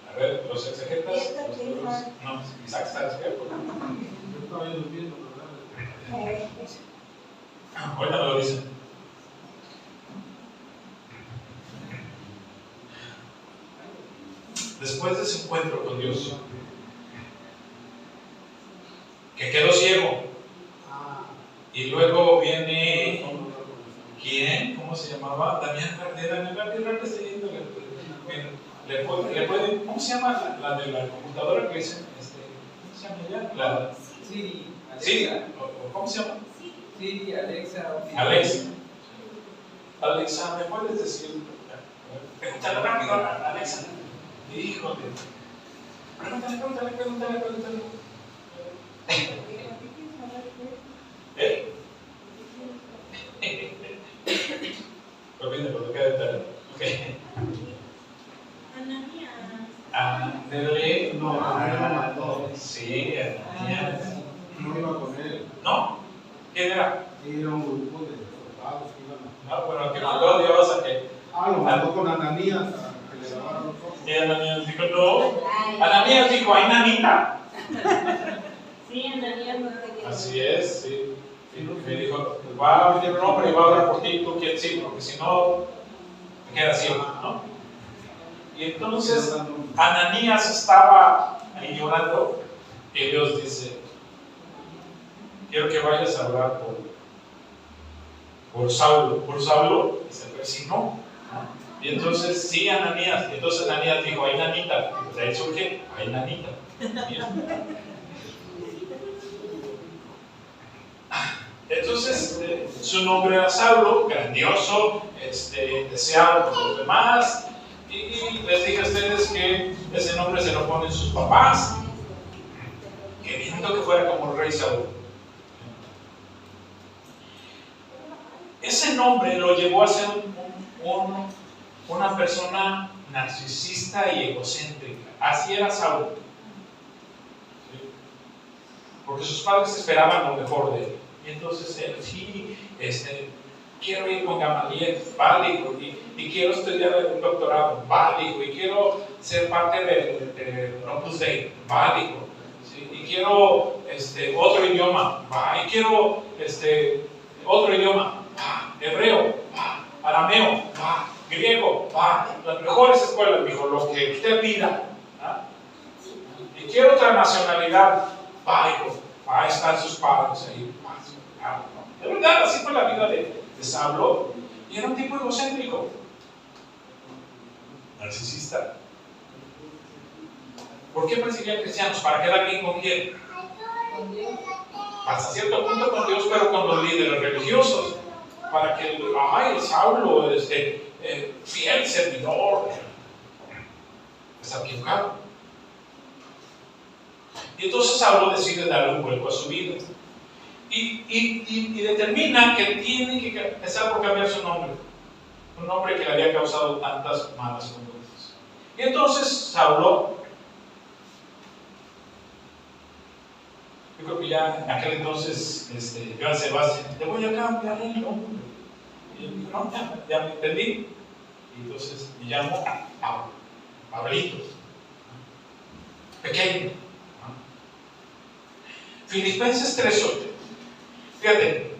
A ver, los exegetas. No, Isaac está despierto. Yo estaba durmiendo, ¿verdad? Ahorita me lo dicen. Después de ese encuentro con Dios, que quedó ciego, y luego viene, ¿quién? ¿Cómo se llamaba? Damián Cardera, está yendo. ¿Cómo se llama la de la computadora que dicen? ¿Cómo se llama ella? Siri. Sí, ¿cómo se llama? Siri, Alexa. Alexa, ¿me puedes decir? Pregúntale rápido a Alexa. Híjole. Pregúntale. Olvídalo, lo que de tarea. Ok. No, no. Sí, Ananías. No iba con él. ¿No? ¿Quién era? Era un grupo de soldados que iban a... Ah, bueno, que mandó Dios a que. Lo mandó con Ananías a que le lavara los ojos. Y Ananías dijo, no. Ananías dijo, ay, nanita. Sí, Ananías no te Así es, sí. Y me dijo, va a venir un hombre y va a hablar por ti, tú quieres ir, porque si no, me queda ciego, ¿no? Y entonces Ananías estaba ahí llorando y Dios dice, quiero que vayas a orar por Saulo. Por Saulo, y se persinó, ¿no? Y entonces, sí, Ananías. Y entonces Ananías dijo, ay, nanita. Pues ahí surge, ay, nanita. Mira. Entonces, su nombre era Saulo, grandioso, deseado por los demás. Y les dije a ustedes que ese nombre se lo ponen sus papás, queriendo que fuera como el rey Saúl. Ese nombre lo llevó a ser una persona narcisista y egocéntrica. Así era Saúl. ¿Sí? Porque sus padres esperaban lo mejor de él. Y entonces él, sí, quiero ir con Gamaliel, vale, y quiero estudiar un doctorado, vale, y quiero ser parte del Opus Dei, vale, ¿sí? Y quiero otro idioma, y quiero otro idioma, hebreo, arameo, griego, las mejores escuelas, dijo, lo que usted pida, y quiero otra nacionalidad, hijo, están sus padres ahí. De verdad, así fue la vida de Saulo. Y era un tipo egocéntrico, narcisista. ¿Por qué perseguía a cristianos? ¿Para quedar bien con quién? Hasta cierto punto con Dios, pero con los líderes religiosos. Para que, el Saulo, fiel servidor, está equivocado. Y entonces Saulo decide darle un vuelco a su vida. Y determina que tiene que empezar por cambiar su nombre. Un nombre que le había causado tantas malas conductas. Y entonces Saulo, yo creo que ya en aquel entonces, Joan Sebastián, te voy a cambiar el nombre. Y él dijo, no, ya me entendí. Y entonces me llamo Pablo, Pablito, pequeño. Filipenses 3:8. Fíjate,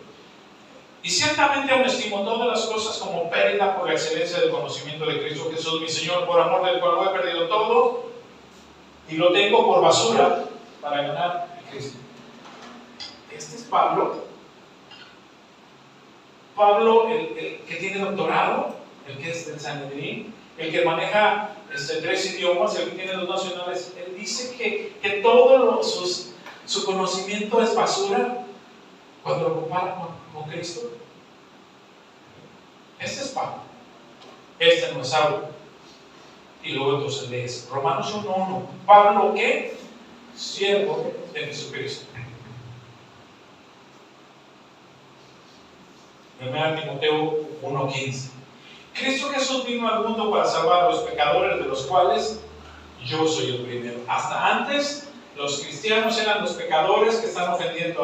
y ciertamente aún estimo todas las cosas como pérdida por la excelencia del conocimiento de Cristo Jesús, mi Señor, por amor del cual lo he perdido todo y lo tengo por basura para ganar a Cristo. Este es Pablo. Pablo, el que tiene doctorado, el que es del Sanedrín, el que maneja 3 idiomas, el que tiene 2 nacionales, él dice que todo su conocimiento es basura cuando lo compara con Cristo. Este es Pablo. Este no es Saulo. Y luego entonces lees Romanos 1:1. Pablo, ¿qué? Siervo de Jesucristo. 1 Timoteo 1:15. Cristo Jesús vino al mundo para salvar a los pecadores, de los cuales yo soy el primero. Hasta antes, los cristianos eran los pecadores que están ofendiendo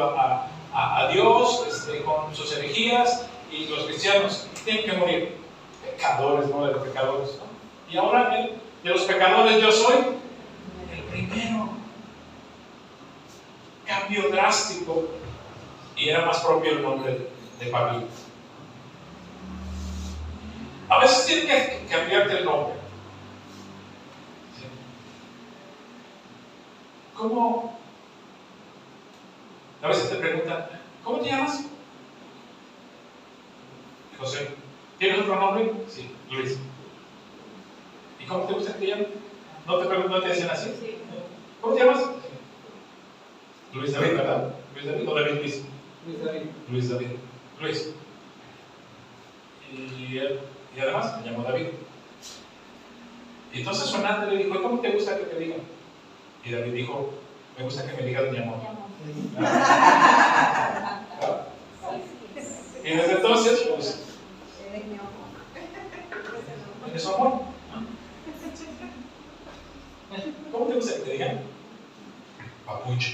a Dios con sus herejías, y los cristianos tienen que morir. Pecadores, no de los pecadores, ¿no? Y ahora de los pecadores yo soy el primero. Cambio drástico, y era más propio el nombre de Pablo. A veces tienes que cambiarte el nombre. ¿Sí? ¿Cómo? A veces te preguntan, ¿cómo te llamas? José. ¿Tienes otro nombre? Sí, Luis. ¿Y cómo te gusta que te llamen? ¿No te dicen así? Sí. ¿Cómo te llamas? Luis David, ¿verdad? Luis David o David Luis. Luis David. Luis David. Luis. Y además me llamo David. Y entonces Fernando le dijo, ¿cómo te gusta que te digan? Y David dijo, me gusta que me digas mi amor. Y desde entonces, pues, es su amor. ¿Cómo te gusta que te digan? Papucho.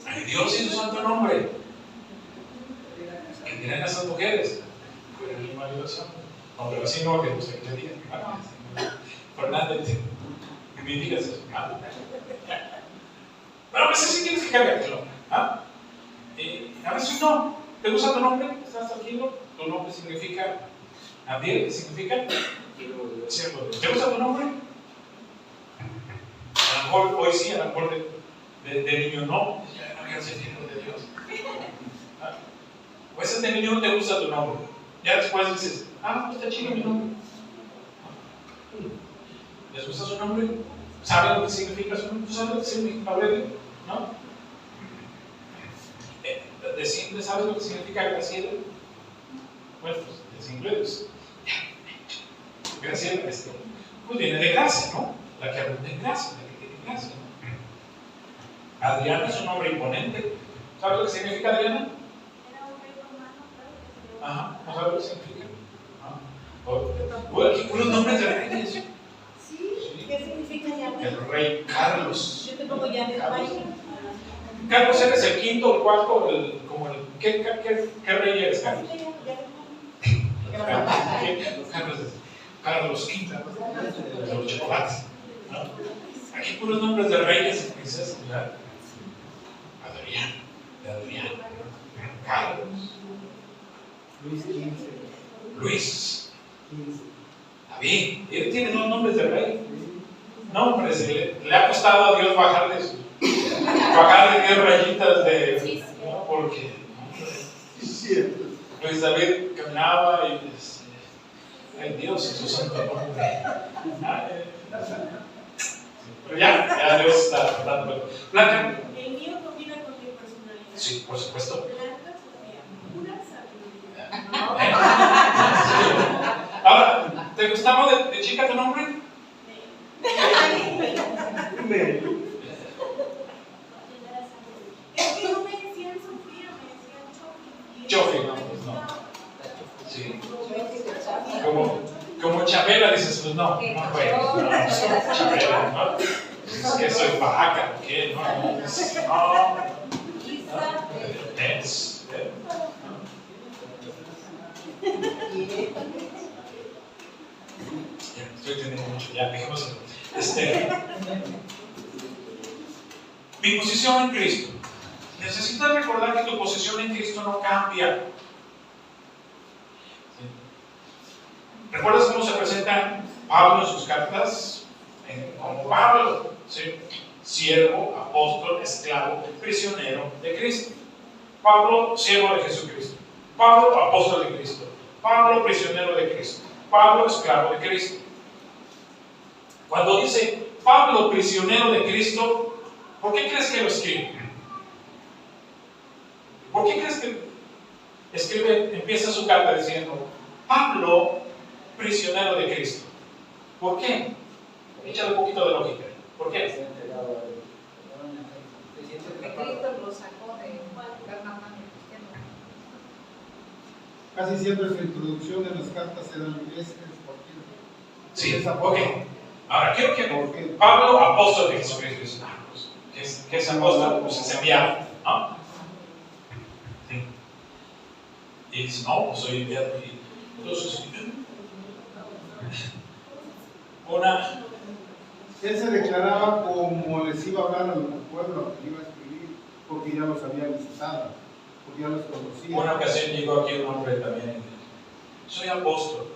Ay, Dios y su santo nombre. ¿Qué dirán esas mujeres? Cuiden mi marido santo. No, pero así no, que usted le diga. Fernández, me digas eso. Pero a veces sí tienes que cambiarlo. A veces no. ¿Te gusta tu nombre? ¿Estás tranquilo? Tu nombre significa Abdiel, significa siervo de Dios. ¿Te gusta tu nombre? A lo mejor hoy sí, a lo mejor de niño no. Ya no quiero ser siervo de Dios. O veces de niño no te gusta tu nombre. Ya después dices, pues está chido mi nombre. ¿Les gusta su nombre? ¿Saben lo que significa su nombre? ¿Saben lo que significa Aurelio? ¿No? De simple, ¿sabes lo que significa Graciela? Bueno, pues es inglés. Graciela, pues viene de gracia, ¿no? La que abunda en gracia, la que tiene gracia, ¿no? Adriana es un nombre imponente. ¿Sabes lo que significa Adriana? Ajá, ¿no sabes lo que significa? Aquí puros nombres de reyes. Sí, ¿qué significa ya? El rey Carlos. Yo te pongo ya de país. Carlos, ¿eres el quinto, el cuarto, ¿qué rey eres, Carlos? Carlos V, de los chocolates. ¿No? Aquí puros nombres de reyes y princesas. Adrián, Carlos, Luis XV. Luis, David. Él tiene dos nombres de rey. No, hombre, le ha costado a Dios bajarle 10 rayitas de. ¿No? Porque Luis David caminaba y ay Dios, en su santo nombre. Pero ya Dios está dando. Blanca. El mío combina con mi personalidad. Sí, por supuesto. Blanca Sofía, pura sabiduría. Ahora, ¿te gustaba de chica tu nombre? Es que no me decían Sofía, me decían Chofi. Chofi, no, pues no. Sí. Como Chabela dices, pues no, bueno, soy Chabela, ¿no? Es que soy vaca, ¿o qué? No, estoy teniendo mucho, ya, dejémoslo. Mi posición en Cristo. Necesitas recordar que tu posición en Cristo no cambia. ¿Recuerdas cómo se presenta Pablo en sus cartas? Como Pablo, ¿sí? Siervo, apóstol, esclavo, prisionero de Cristo. Pablo, siervo de Jesucristo. Pablo, apóstol de Cristo. Pablo, prisionero de Cristo. Pablo, esclavo de Cristo. Cuando dice Pablo, prisionero de Cristo, ¿por qué crees que lo escribe? ¿Por qué crees que empieza su carta diciendo Pablo, prisionero de Cristo? ¿Por qué? Échale un poquito de lógica. ¿Por qué? Cristo lo sacó de carne humana. Casi siempre su introducción en las cartas era Sí, ok. Ahora, quiero que Pablo, apóstol de Jesucristo, ¿qué es apóstol? Pues es enviado, ¿no? Sí. Y dice, no, pues soy enviado. Entonces, él se declaraba como les iba a hablar al pueblo que iba a escribir, porque ya los había visitado, porque ya los conocía. Una ocasión llegó aquí un hombre también, soy apóstol.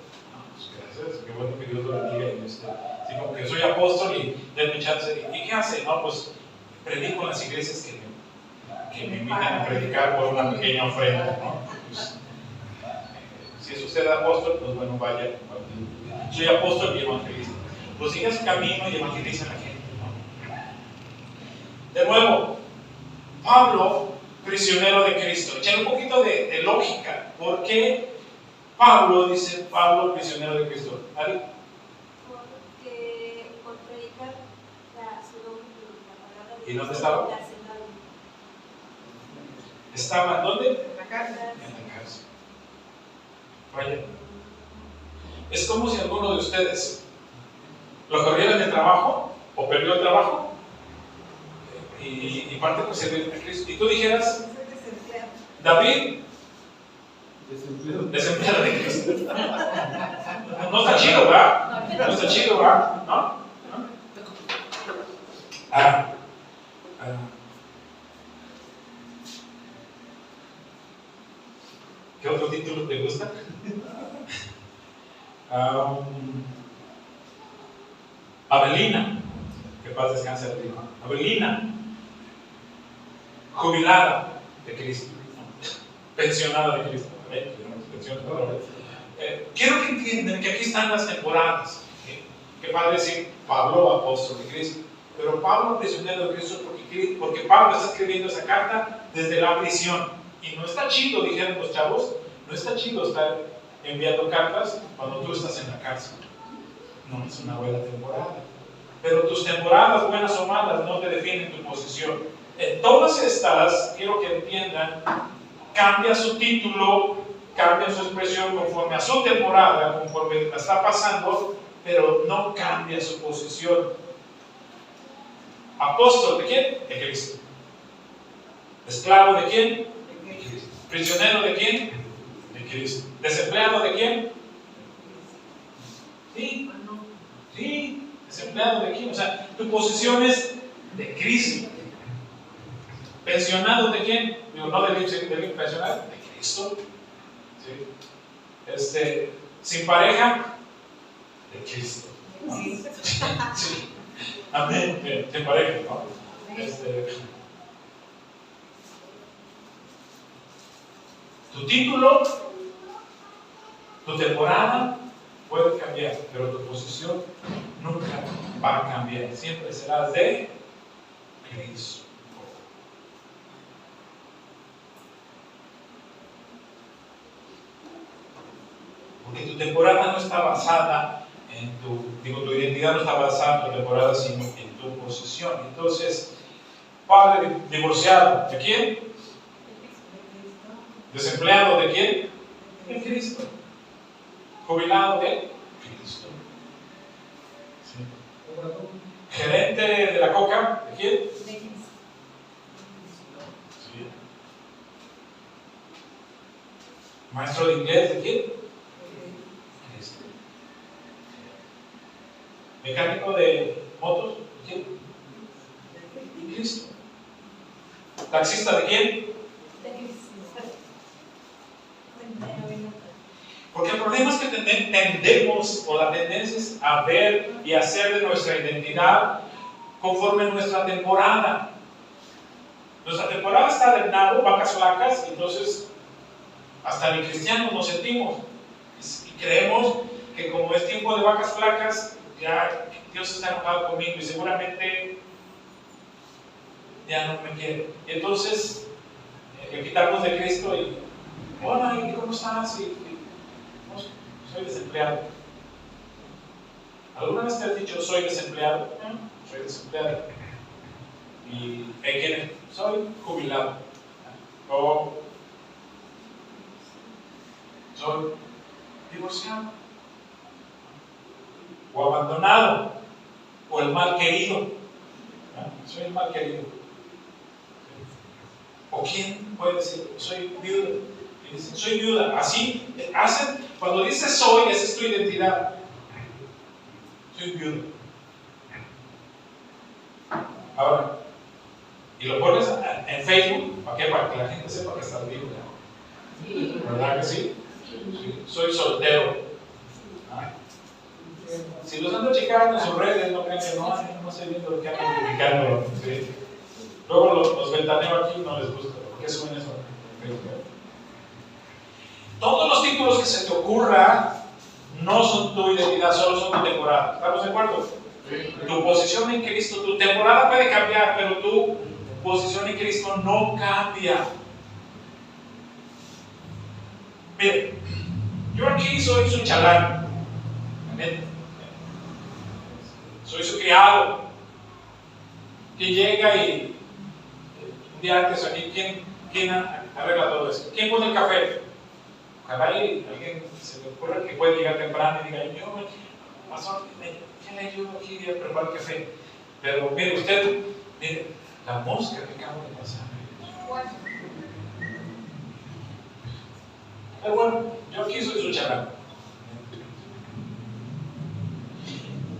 Gracias, qué bueno que Dios lo bendiga. Sí, como que soy apóstol y denme chance. ¿Y qué hace? No, pues predico en las iglesias que me invitan a predicar por una pequeña ofrenda, ¿no? Pues, si es usted apóstol, pues bueno, vaya. Soy apóstol y evangelista. Pues siga su camino y evangeliza a la gente, ¿no? De nuevo, Pablo, prisionero de Cristo. Echar un poquito de lógica. ¿Por qué Pablo dice Pablo, prisionero de Cristo? ¿Ari? Porque por predicar su nombre, la palabra de Dios. ¿Y dónde estaba? ¿Estaba dónde? En la cárcel. En la cárcel. Vaya. Es como si alguno de ustedes lo corrieran del trabajo o perdió el trabajo y parte por servir a Cristo. Y tú dijeras, David, desempleado de Cristo. No está chido, ¿verdad? No está chido, ¿verdad? ¿No? ¿Qué otro título te gusta? Abelina, que paz descanse arriba. Abelina, jubilada de Cristo, pensionada de Cristo. Quiero que entiendan que aquí están las temporadas. Que va a decir Pablo, apóstol de Cristo. Pero Pablo, prisionero de Cristo, porque Pablo está escribiendo esa carta desde la prisión. Y no está chido, dijeron los chavos, no está chido estar enviando cartas cuando tú estás en la cárcel. No es una buena temporada. Pero tus temporadas, buenas o malas, no te definen tu posición. En todas estas, quiero que entiendan, cambia su título, cambia su expresión conforme a su temporada, conforme la está pasando, pero no cambia su posición. ¿Apóstol de quién? De Cristo. ¿Esclavo de quién? De Cristo. ¿Prisionero de quién? De Cristo. ¿Desempleado de quién? Sí. Sí. ¿Desempleado de quién? O sea, tu posición es de Cristo. ¿Pensionado de quién? Digo, no de pensionado, de Cristo. ¿Sí? ¿Sin pareja? De Cristo. ¿No? Sí. Amén. Bien, sin pareja, ¿no? Tu título, tu temporada puede cambiar, pero tu posición nunca va a cambiar. Siempre serás de Cristo. Porque tu temporada no está basada en tu identidad no está basada en tu temporada, sino en tu posición. Entonces, padre divorciado, ¿de quién? ¿Desempleado de quién? De Cristo. ¿Jubilado de Cristo? Sí. ¿Gerente de la coca? ¿De quién? De Cristo. Sí. ¿Maestro de inglés? ¿De quién? Cristo. ¿Mecánico de motos? ¿De quién? De Cristo. ¿Taxista de quién? De Cristo. Porque el problema es que tendemos, o la tendencia es a ver y hacer de nuestra identidad conforme a nuestra temporada. Nuestra temporada está de nabo, vacas flacas, entonces hasta ni cristianos nos sentimos. Y creemos que como es tiempo de vacas flacas, ya Dios está enojado conmigo y seguramente ya no me quiere. Entonces, le quitamos de Cristo y, hola, ¿y cómo estás? Soy desempleado. ¿Alguna vez te has dicho soy desempleado? Soy desempleado. ¿Y quién es? Soy jubilado. O soy divorciado. O abandonado. O el mal querido. Soy el mal querido. ¿O quién puede decir soy viuda? Y dicen, soy viuda. Así hacen, cuando dices soy, esa es tu identidad. Soy viuda. Ahora, y lo pones en Facebook, ¿para qué? Para que la gente sepa que estás vivo. Sí. ¿Verdad que sí? Sí. Soy soltero. ¿Ah? Si los ando checando en sus redes, no crean que no estoy viendo lo que andan publicando. ¿Sí? Luego los ventaneo aquí no les gusta. ¿Por qué suben eso? Todos los títulos que se te ocurra no son tu identidad, solo son tu temporada. ¿Estamos de acuerdo? Sí. Tu posición en Cristo, tu temporada puede cambiar, pero tu posición en Cristo no cambia. Mire, yo aquí soy su chalán. Soy su criado. Que llega y un día antes aquí, ¿quién arregla todo esto? ¿Quién pone el café? Ojalá alguien se le ocurra que puede llegar temprano y diga, yo, pastor, ¿quién le ayudo aquí a preparar el café? Pero mire usted, mire, la mosca que acabo de pasar. Pero bueno, yo aquí soy su charlatán.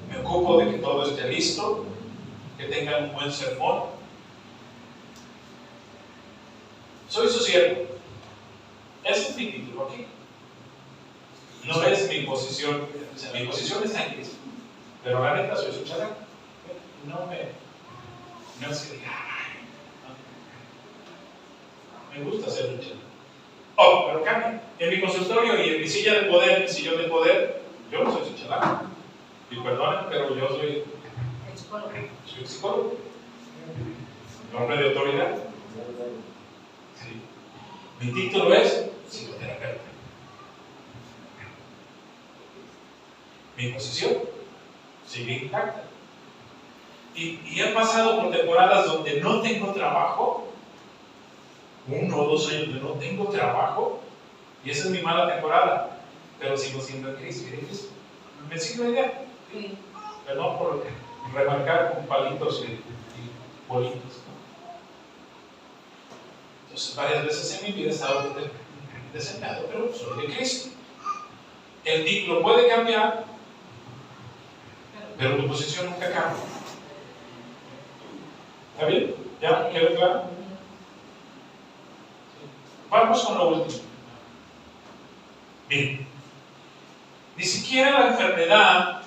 Me ocupo de que todo esté listo, que tengan un buen sermón. Soy su siervo. Ese es mi título aquí. No es mi posición, o sea, mi posición está en Cristo. Pero la neta soy su charlatán. No es que diga, ay, no. Me gusta ser su charlatán. Oh, pero cambia. En mi consultorio y en mi silla de poder, mi sillón de poder, yo no soy su charlatán. Y perdonen, pero yo soy psicólogo. Nombre de autoridad. Sí. Mi título es psicoterapeuta. Mi posición sigue intacta. Y he pasado por temporadas donde no tengo trabajo, 1 o 2 años donde no tengo trabajo, y esa es mi mala temporada, pero sigo siendo en Cristo. ¿Me sigue la idea? Sí. Perdón por remarcar con palitos y bolitos, ¿no? Entonces, varias veces en mi vida he estado desempleado, pero soy de Cristo. El título puede cambiar, pero tu posición nunca cambia. ¿Está bien? ¿Ya quedó claro? Vamos con lo último. Bien. Ni siquiera la enfermedad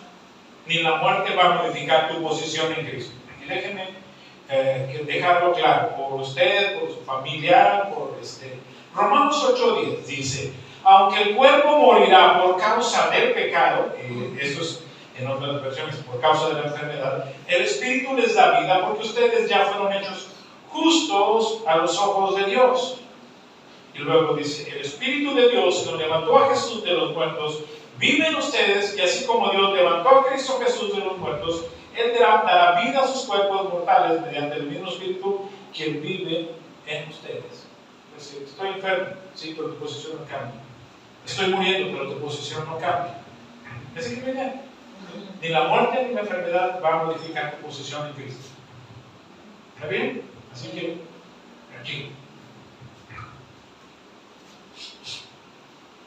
ni la muerte va a modificar tu posición en Cristo. Y déjenme dejarlo claro, por usted, por su familiar, por Romanos 8:10 dice, aunque el cuerpo morirá por causa del pecado, esto es en otras versiones, por causa de la enfermedad, el Espíritu les da vida porque ustedes ya fueron hechos justos a los ojos de Dios. Y luego dice, el Espíritu de Dios que levantó a Jesús de los muertos, vive en ustedes, y así como Dios levantó a Cristo Jesús de los muertos, Él dará vida a sus cuerpos mortales mediante el mismo Espíritu que vive en ustedes. Es decir, estoy enfermo, sí, pero tu posición no cambia. Estoy muriendo, pero tu posición no cambia. ¿Es que me entienden? Ni la muerte ni la enfermedad va a modificar tu posición en Cristo. ¿Está bien? Así que, aquí.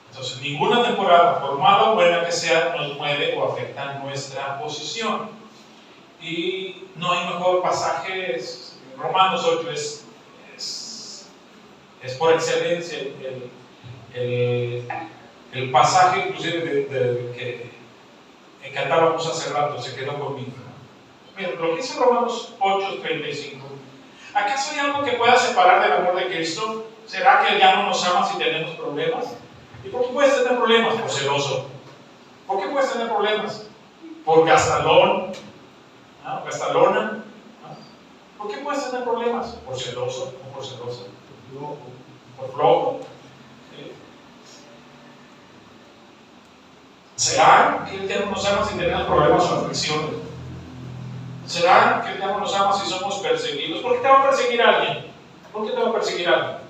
Entonces, ninguna temporada, por mala o buena que sea, nos mueve o afecta nuestra posición. Y no hay mejor pasaje. Romanos 8 es por excelencia el pasaje, inclusive que cantábamos hace rato, se quedó conmigo. Mira, lo que dice Romanos 8:35. ¿Acaso hay algo que pueda separar del amor de Cristo? ¿Será que Él ya no nos ama si tenemos problemas? ¿Y por qué puedes tener problemas? Por celoso. ¿Por qué puedes tener problemas? Por gastalón, ¿no? Gastalona, ¿no? ¿Por qué puedes tener problemas? Por celoso o por celosa. Por flojo. ¿Sí? ¿Será que el Eterno nos ama si tenemos problemas o aflicciones? ¿Será que el Eterno nos ama si somos perseguidos? ¿Por qué te va a perseguir alguien? ¿Por qué te va a perseguir alguien?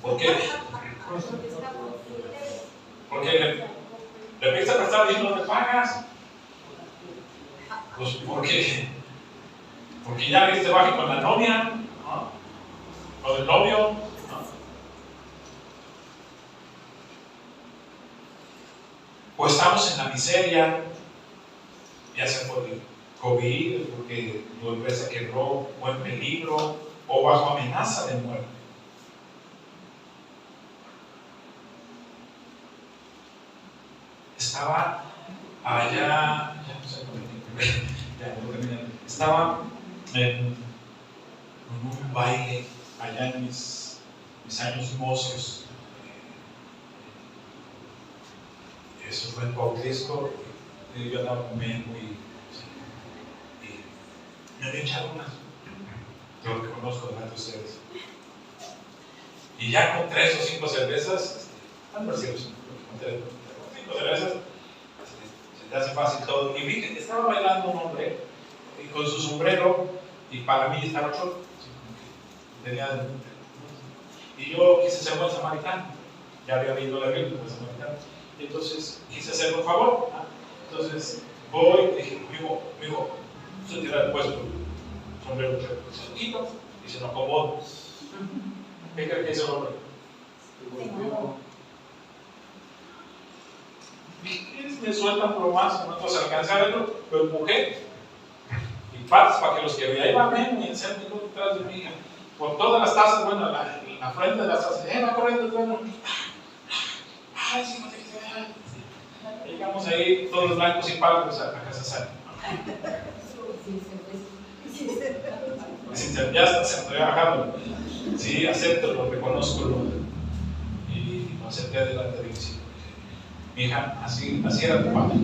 ¿Por qué? Porque le empieza a prestar y no le pagas. Pues porque ya viste baje con la novia, ¿no? Con el novio, ¿no? O estamos en la miseria, ya sea por el COVID, porque tu empresa quebró, o en peligro, o bajo amenaza de muerte. Estaba allá, ya no sé cómo estaba en un baile allá en mis años mozos. Eso fue en Paulisco, y yo andaba comiendo y me había echado unas. Yo que conozco delante de ustedes. Y ya con 3 o 5 cervezas, con 5 cervezas, se te hace fácil todo. Y vi que estaba bailando un hombre y con su sombrero, y para mí estaba short, tenía. Y yo quise ser buen samaritano, ya había leído la Biblia, buen samaritano. Y entonces quise hacerle un favor. Entonces, voy y dije, amigo, se tira el puesto, sombrero, se lo quito y se lo acomodo. ¿Qué cree que hizo el hombre? Y me sueltan plomazo, ¿no? Entonces alcancé a verlo, lo empujé y para que los que veía, ahí va Memo y el centro detrás de mí, por todas las tazas, bueno, la frente de las tazas, va corriendo, bueno. Ay, sí, no te quité. Llegamos ahí, todos blancos y pálidos a la casa Sara. Ya está, se estoy bajando. Sí, acepto, lo reconozco, y lo acepté delante de mis hijos. Mi hija, así era tu padre.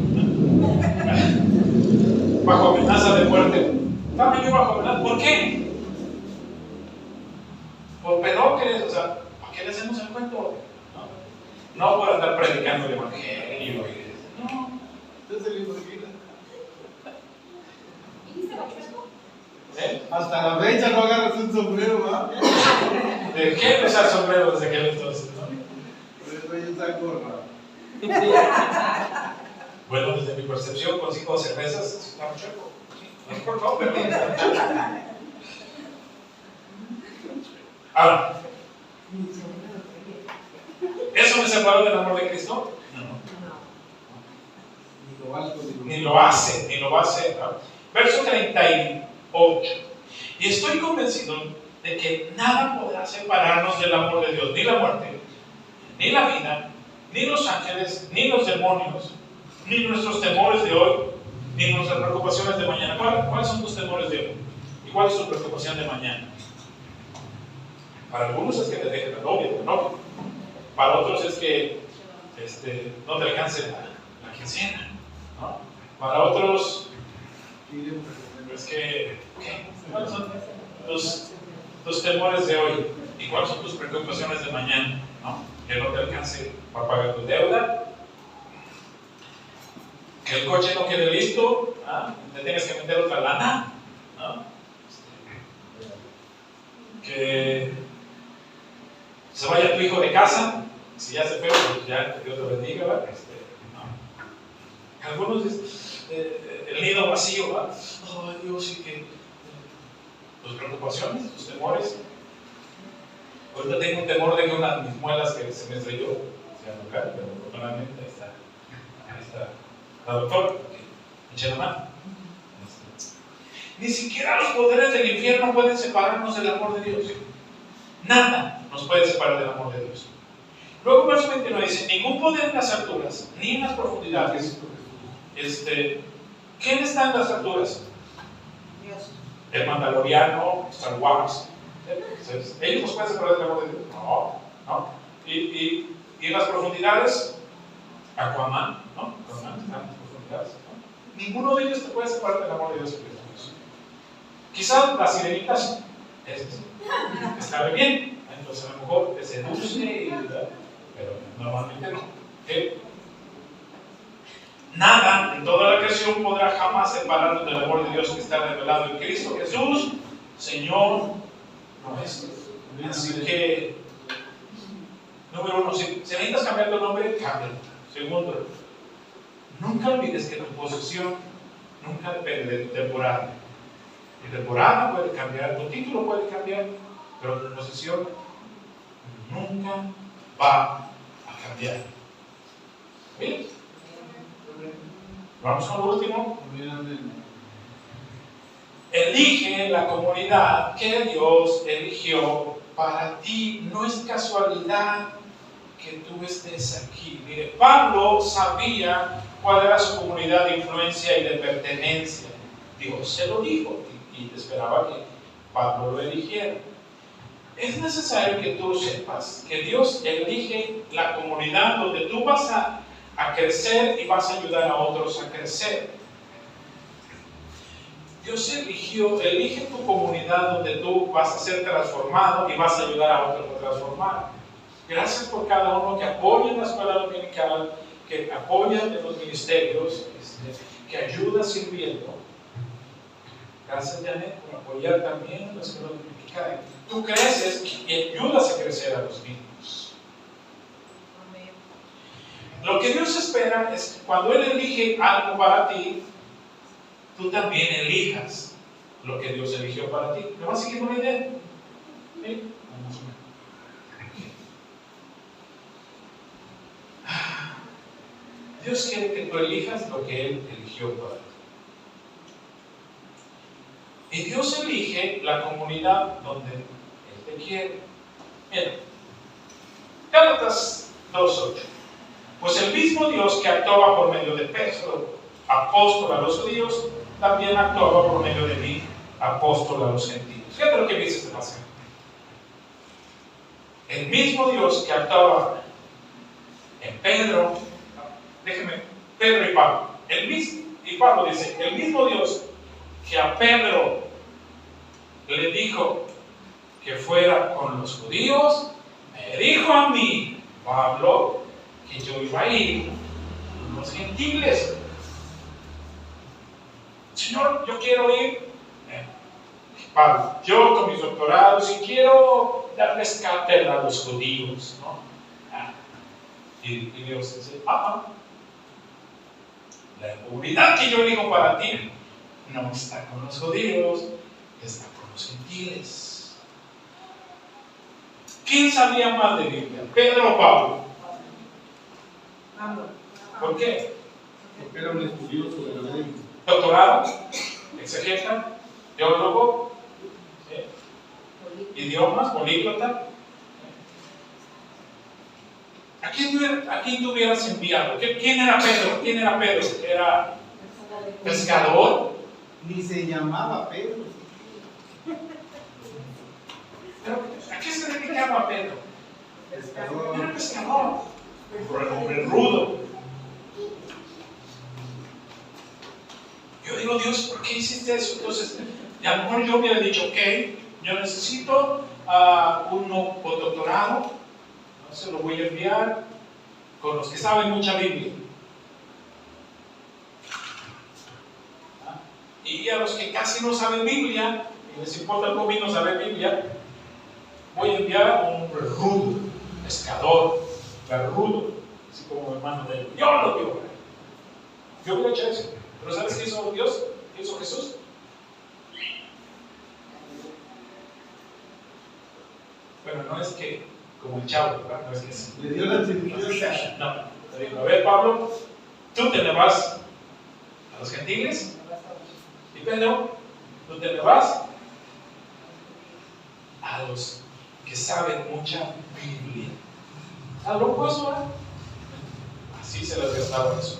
Bajo amenaza de muerte. Estaba yo bajo amenaza. ¿Por qué? Por pedófilos, o sea, ¿para qué le hacemos el cuento? No por andar predicando el evangelio. No. Entonces le imagina. ¿Eh? Hasta la fecha no agarras un sombrero, ¿va? Dejé de usar sombrero desde aquel entonces, ¿no? Por eso ella usa gorra. Bueno, desde mi percepción, con 5 cervezas, está un chueco. No, pero. Ahora, ¿eso me separó del amor de Cristo? No. Ni lo hace, ¿no? Verso 38. Y estoy convencido de que nada podrá separarnos del amor de Dios, ni la muerte, ni la vida, ni los ángeles, ni los demonios, ni nuestros temores de hoy, ni nuestras preocupaciones de mañana. ¿Cuáles son tus temores de hoy? ¿Y cuál es tu preocupación de mañana? Para algunos es que te dejen la novia, ¿no? Para otros es que no te alcance la quincena, ¿no? Para otros es que ¿cuáles son tus temores de hoy? ¿Y cuáles son tus preocupaciones de mañana? ¿No? Que no te alcance para pagar tu deuda, que el coche no quede listo, ¿ah? Te tienes que meter otra lana, ¿no? Que se vaya tu hijo de casa, si ya se fue, pues ya que Dios lo bendiga, ¿verdad? ¿no? Algunos dicen, el nido vacío, ¿verdad? Oh Dios, y que tus preocupaciones, tus temores. Ahorita tengo un temor de que una de mis muelas que se me estrelló se arrancara, pero afortunadamente ahí está la doctora, que eché la mano. Ni siquiera los poderes del infierno pueden separarnos del amor de Dios. Nada nos puede separar del amor de Dios. Luego, verso 29 dice: ningún poder en las alturas, ni en las profundidades. ¿Quién está en las alturas? Dios. El Mandaloriano, Star Wars. ¿Ellos nos pueden separar del amor de Dios? No. Y en las profundidades, Aquaman, ¿no? Aquaman está en las profundidades, ¿no? Ninguno de ellos te puede separar del amor de Dios. Quizás la sirenita está bien, entonces a lo mejor te seduce, pero normalmente no. Nada en toda la creación podrá jamás separarnos del amor de Dios que está revelado en Cristo Jesús, Señor nuestro. Así que, número 1, si necesitas cambiar tu nombre, cámbialo. Segundo, nunca olvides que tu posesión nunca depende de tu temporada. Tu temporada puede cambiar, tu título puede cambiar, pero tu posesión nunca va a cambiar. ¿Bien? Vamos con lo último. Elige la comunidad que Dios eligió para ti. No es casualidad que tú estés aquí. Mire, Pablo sabía cuál era su comunidad de influencia y de pertenencia. Dios se lo dijo y esperaba que Pablo lo eligiera. Es necesario que tú sepas que Dios elige la comunidad donde tú vas a crecer y vas a ayudar a otros a crecer. Dios elige tu comunidad donde tú vas a ser transformado y vas a ayudar a otros a transformar. Gracias por cada uno que apoya en la escuela dominical, que apoya en los ministerios, que ayuda sirviendo. Gracias, Janet, por apoyar también en la escuela dominical. Tú creces y ayudas a crecer a los niños. Lo que Dios espera es que cuando Él elige algo para ti, tú también elijas lo que Dios eligió para ti. ¿Me vas siguiendo la idea? ¿Sí? Vamos a ver. Dios quiere que tú elijas lo que Él eligió para ti. Y Dios elige la comunidad donde Él te quiere. Mira, Gálatas 2:8. Pues el mismo Dios que actuaba por medio de Pedro, apóstol a los judíos, también actuaba por medio de mí, apóstol a los gentiles. Fíjate lo que dice este pasaje. El mismo Dios que actuaba en Pedro, déjeme, Pedro y Pablo. Y Pablo dice, el mismo Dios que a Pedro le dijo que fuera con los judíos, me dijo a mí, Pablo, que yo iba a ir con los gentiles. Señor, yo quiero ir, Pablo, yo con mis doctorados y quiero darles cátedra a los judíos, ¿no? Y Dios dice, la comunidad que yo elijo para ti no está con los judíos, está con los gentiles. ¿Quién sabía más de Biblia? ¿Pedro o Pablo? ¿Por qué? Porque era un estudioso de la ley. Doctorado, exegeta, teólogo, ¿sí? Idiomas, políglota. ¿A quién tú hubieras enviado? ¿Quién era Pedro? ¿Quién era Pedro? ¿Era pescador? Ni se llamaba Pedro. ¿Pero a qué se dedicaba Pedro? Pescador. Era pescador. Por el hombre rudo. Yo digo, Dios, ¿por qué hiciste eso? Entonces, a lo mejor yo hubiera dicho, ok, yo necesito un postdoctorado, no se lo voy a enviar con los que saben mucha Biblia. Y a los que casi no saben Biblia, y les importa un poquito saber Biblia, voy a enviar a un rudo, pescador, rudo, así como hermano de él. Yo lo digo. Yo hubiera hecho eso. Pero ¿sabes qué hizo Dios? ¿Qué hizo Jesús? Bueno, no es que como el chavo, ¿verdad? No es que sí. Le dio la atribución. No, le dijo, a ver, Pablo, tú te le vas a los gentiles. Y Pedro, tú te le vas a los que saben mucha Biblia. ¿A lo opuesto? Así se las gastaba Jesús.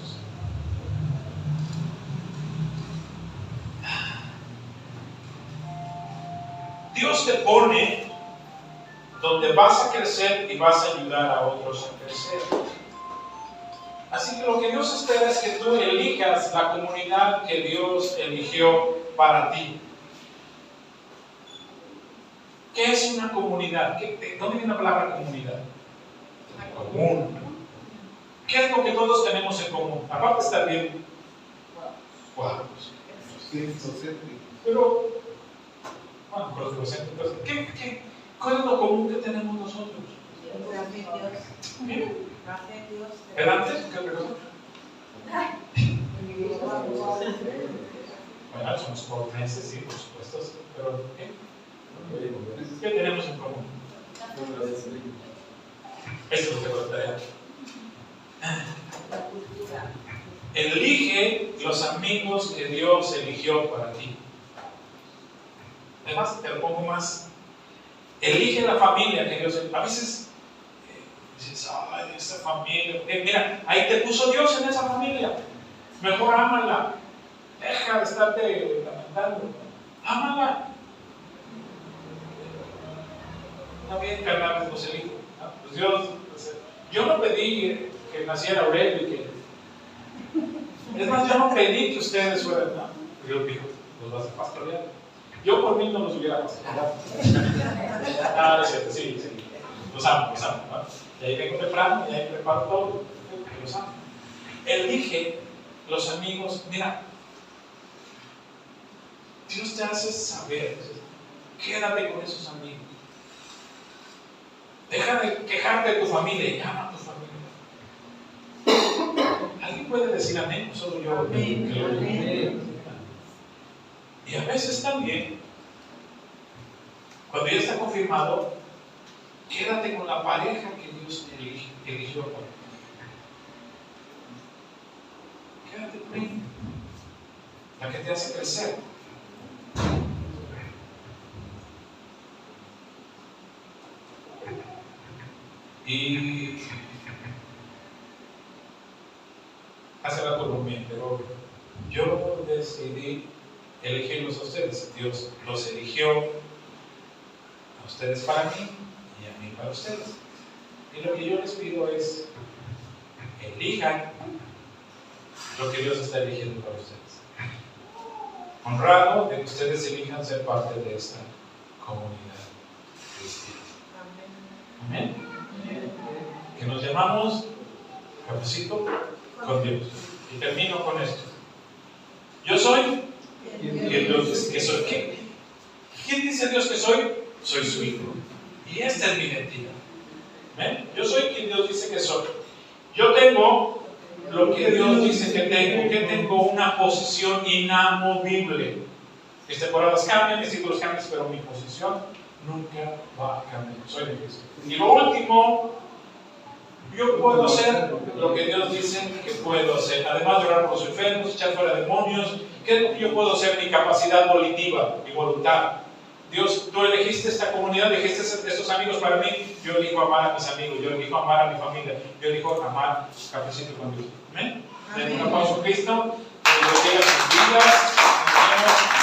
Dios te pone donde vas a crecer y vas a ayudar a otros a crecer. Así que lo que Dios espera es que tú elijas la comunidad que Dios eligió para ti. ¿Qué es una comunidad? ¿Dónde viene la palabra comunidad? Común. ¿Qué es lo que todos tenemos en común? Aparte de estar bien cuadros. Pero, bueno, con los docentes, ¿cuál es lo común que tenemos nosotros? ¿Delante? ¿Qué otra cosa? Bueno, somos portugueses, sí, por supuesto, pero ¿qué tenemos en común? Eso es lo que voy a traer. Elige los amigos que Dios eligió para ti. Además, te lo pongo más. Elige la familia que Dios eligió. A veces dices, ay, esa familia. Mira, ahí te puso Dios en esa familia. Mejor ámala. Deja de estarte lamentando. Ámala. Está bien, carnales, los elijo. Pues Dios, yo no pedí que naciera Aurelio y que. Es más, yo no pedí que ustedes fueran, ¿no? Dios dijo, los vas a pastorear. Yo por mí no los hubiera pastoreado. No es cierto, sí. Los amo, ¿no? Y ahí vengo temprano y ahí preparo todo. Los amo. Elige los amigos. Mira, Dios te hace saber. Quédate con esos amigos. Deja de quejarte de tu familia y ama a tu familia. puede decir amén? Solo yo. Amén. Que lo digo. Amén. Y a veces también, cuando ya está confirmado, quédate con la pareja que Dios eligió para ti. Quédate con ella, la que te hace crecer. Y hace rato bromeé, pero yo decidí elegirlos a ustedes. Dios los eligió a ustedes para mí y a mí para ustedes. Y lo que yo les pido es, elijan lo que Dios está eligiendo para ustedes. Honrado de que ustedes elijan ser parte de esta comunidad cristiana. Amén. Que nos llamamos Cafecito con Dios. Y termino con esto. Yo soy quien Dios dice que soy. ¿Quién dice Dios que soy? Soy su hijo. Y esta es mi identidad. ¿Ven? Yo soy quien Dios dice que soy. Yo tengo lo que Dios dice que tengo. Que tengo una posición inamovible. Mis temporadas cambian, mis títulos cambian, pero mi posición nunca va a cambiar. Soy de Cristo. Y lo último, yo puedo hacer lo que Dios dice que puedo hacer. Además de orar por los enfermos, echar fuera demonios, ¿qué es lo que yo puedo hacer? Mi capacidad volitiva, mi voluntad. Dios, tú elegiste esta comunidad, elegiste estos amigos para mí. Yo elijo amar a mis amigos, yo elijo amar a mi familia, yo elijo amar Cafecito con Dios. ¿Amén? Den un aplauso a Cristo, que bendiga sus vidas.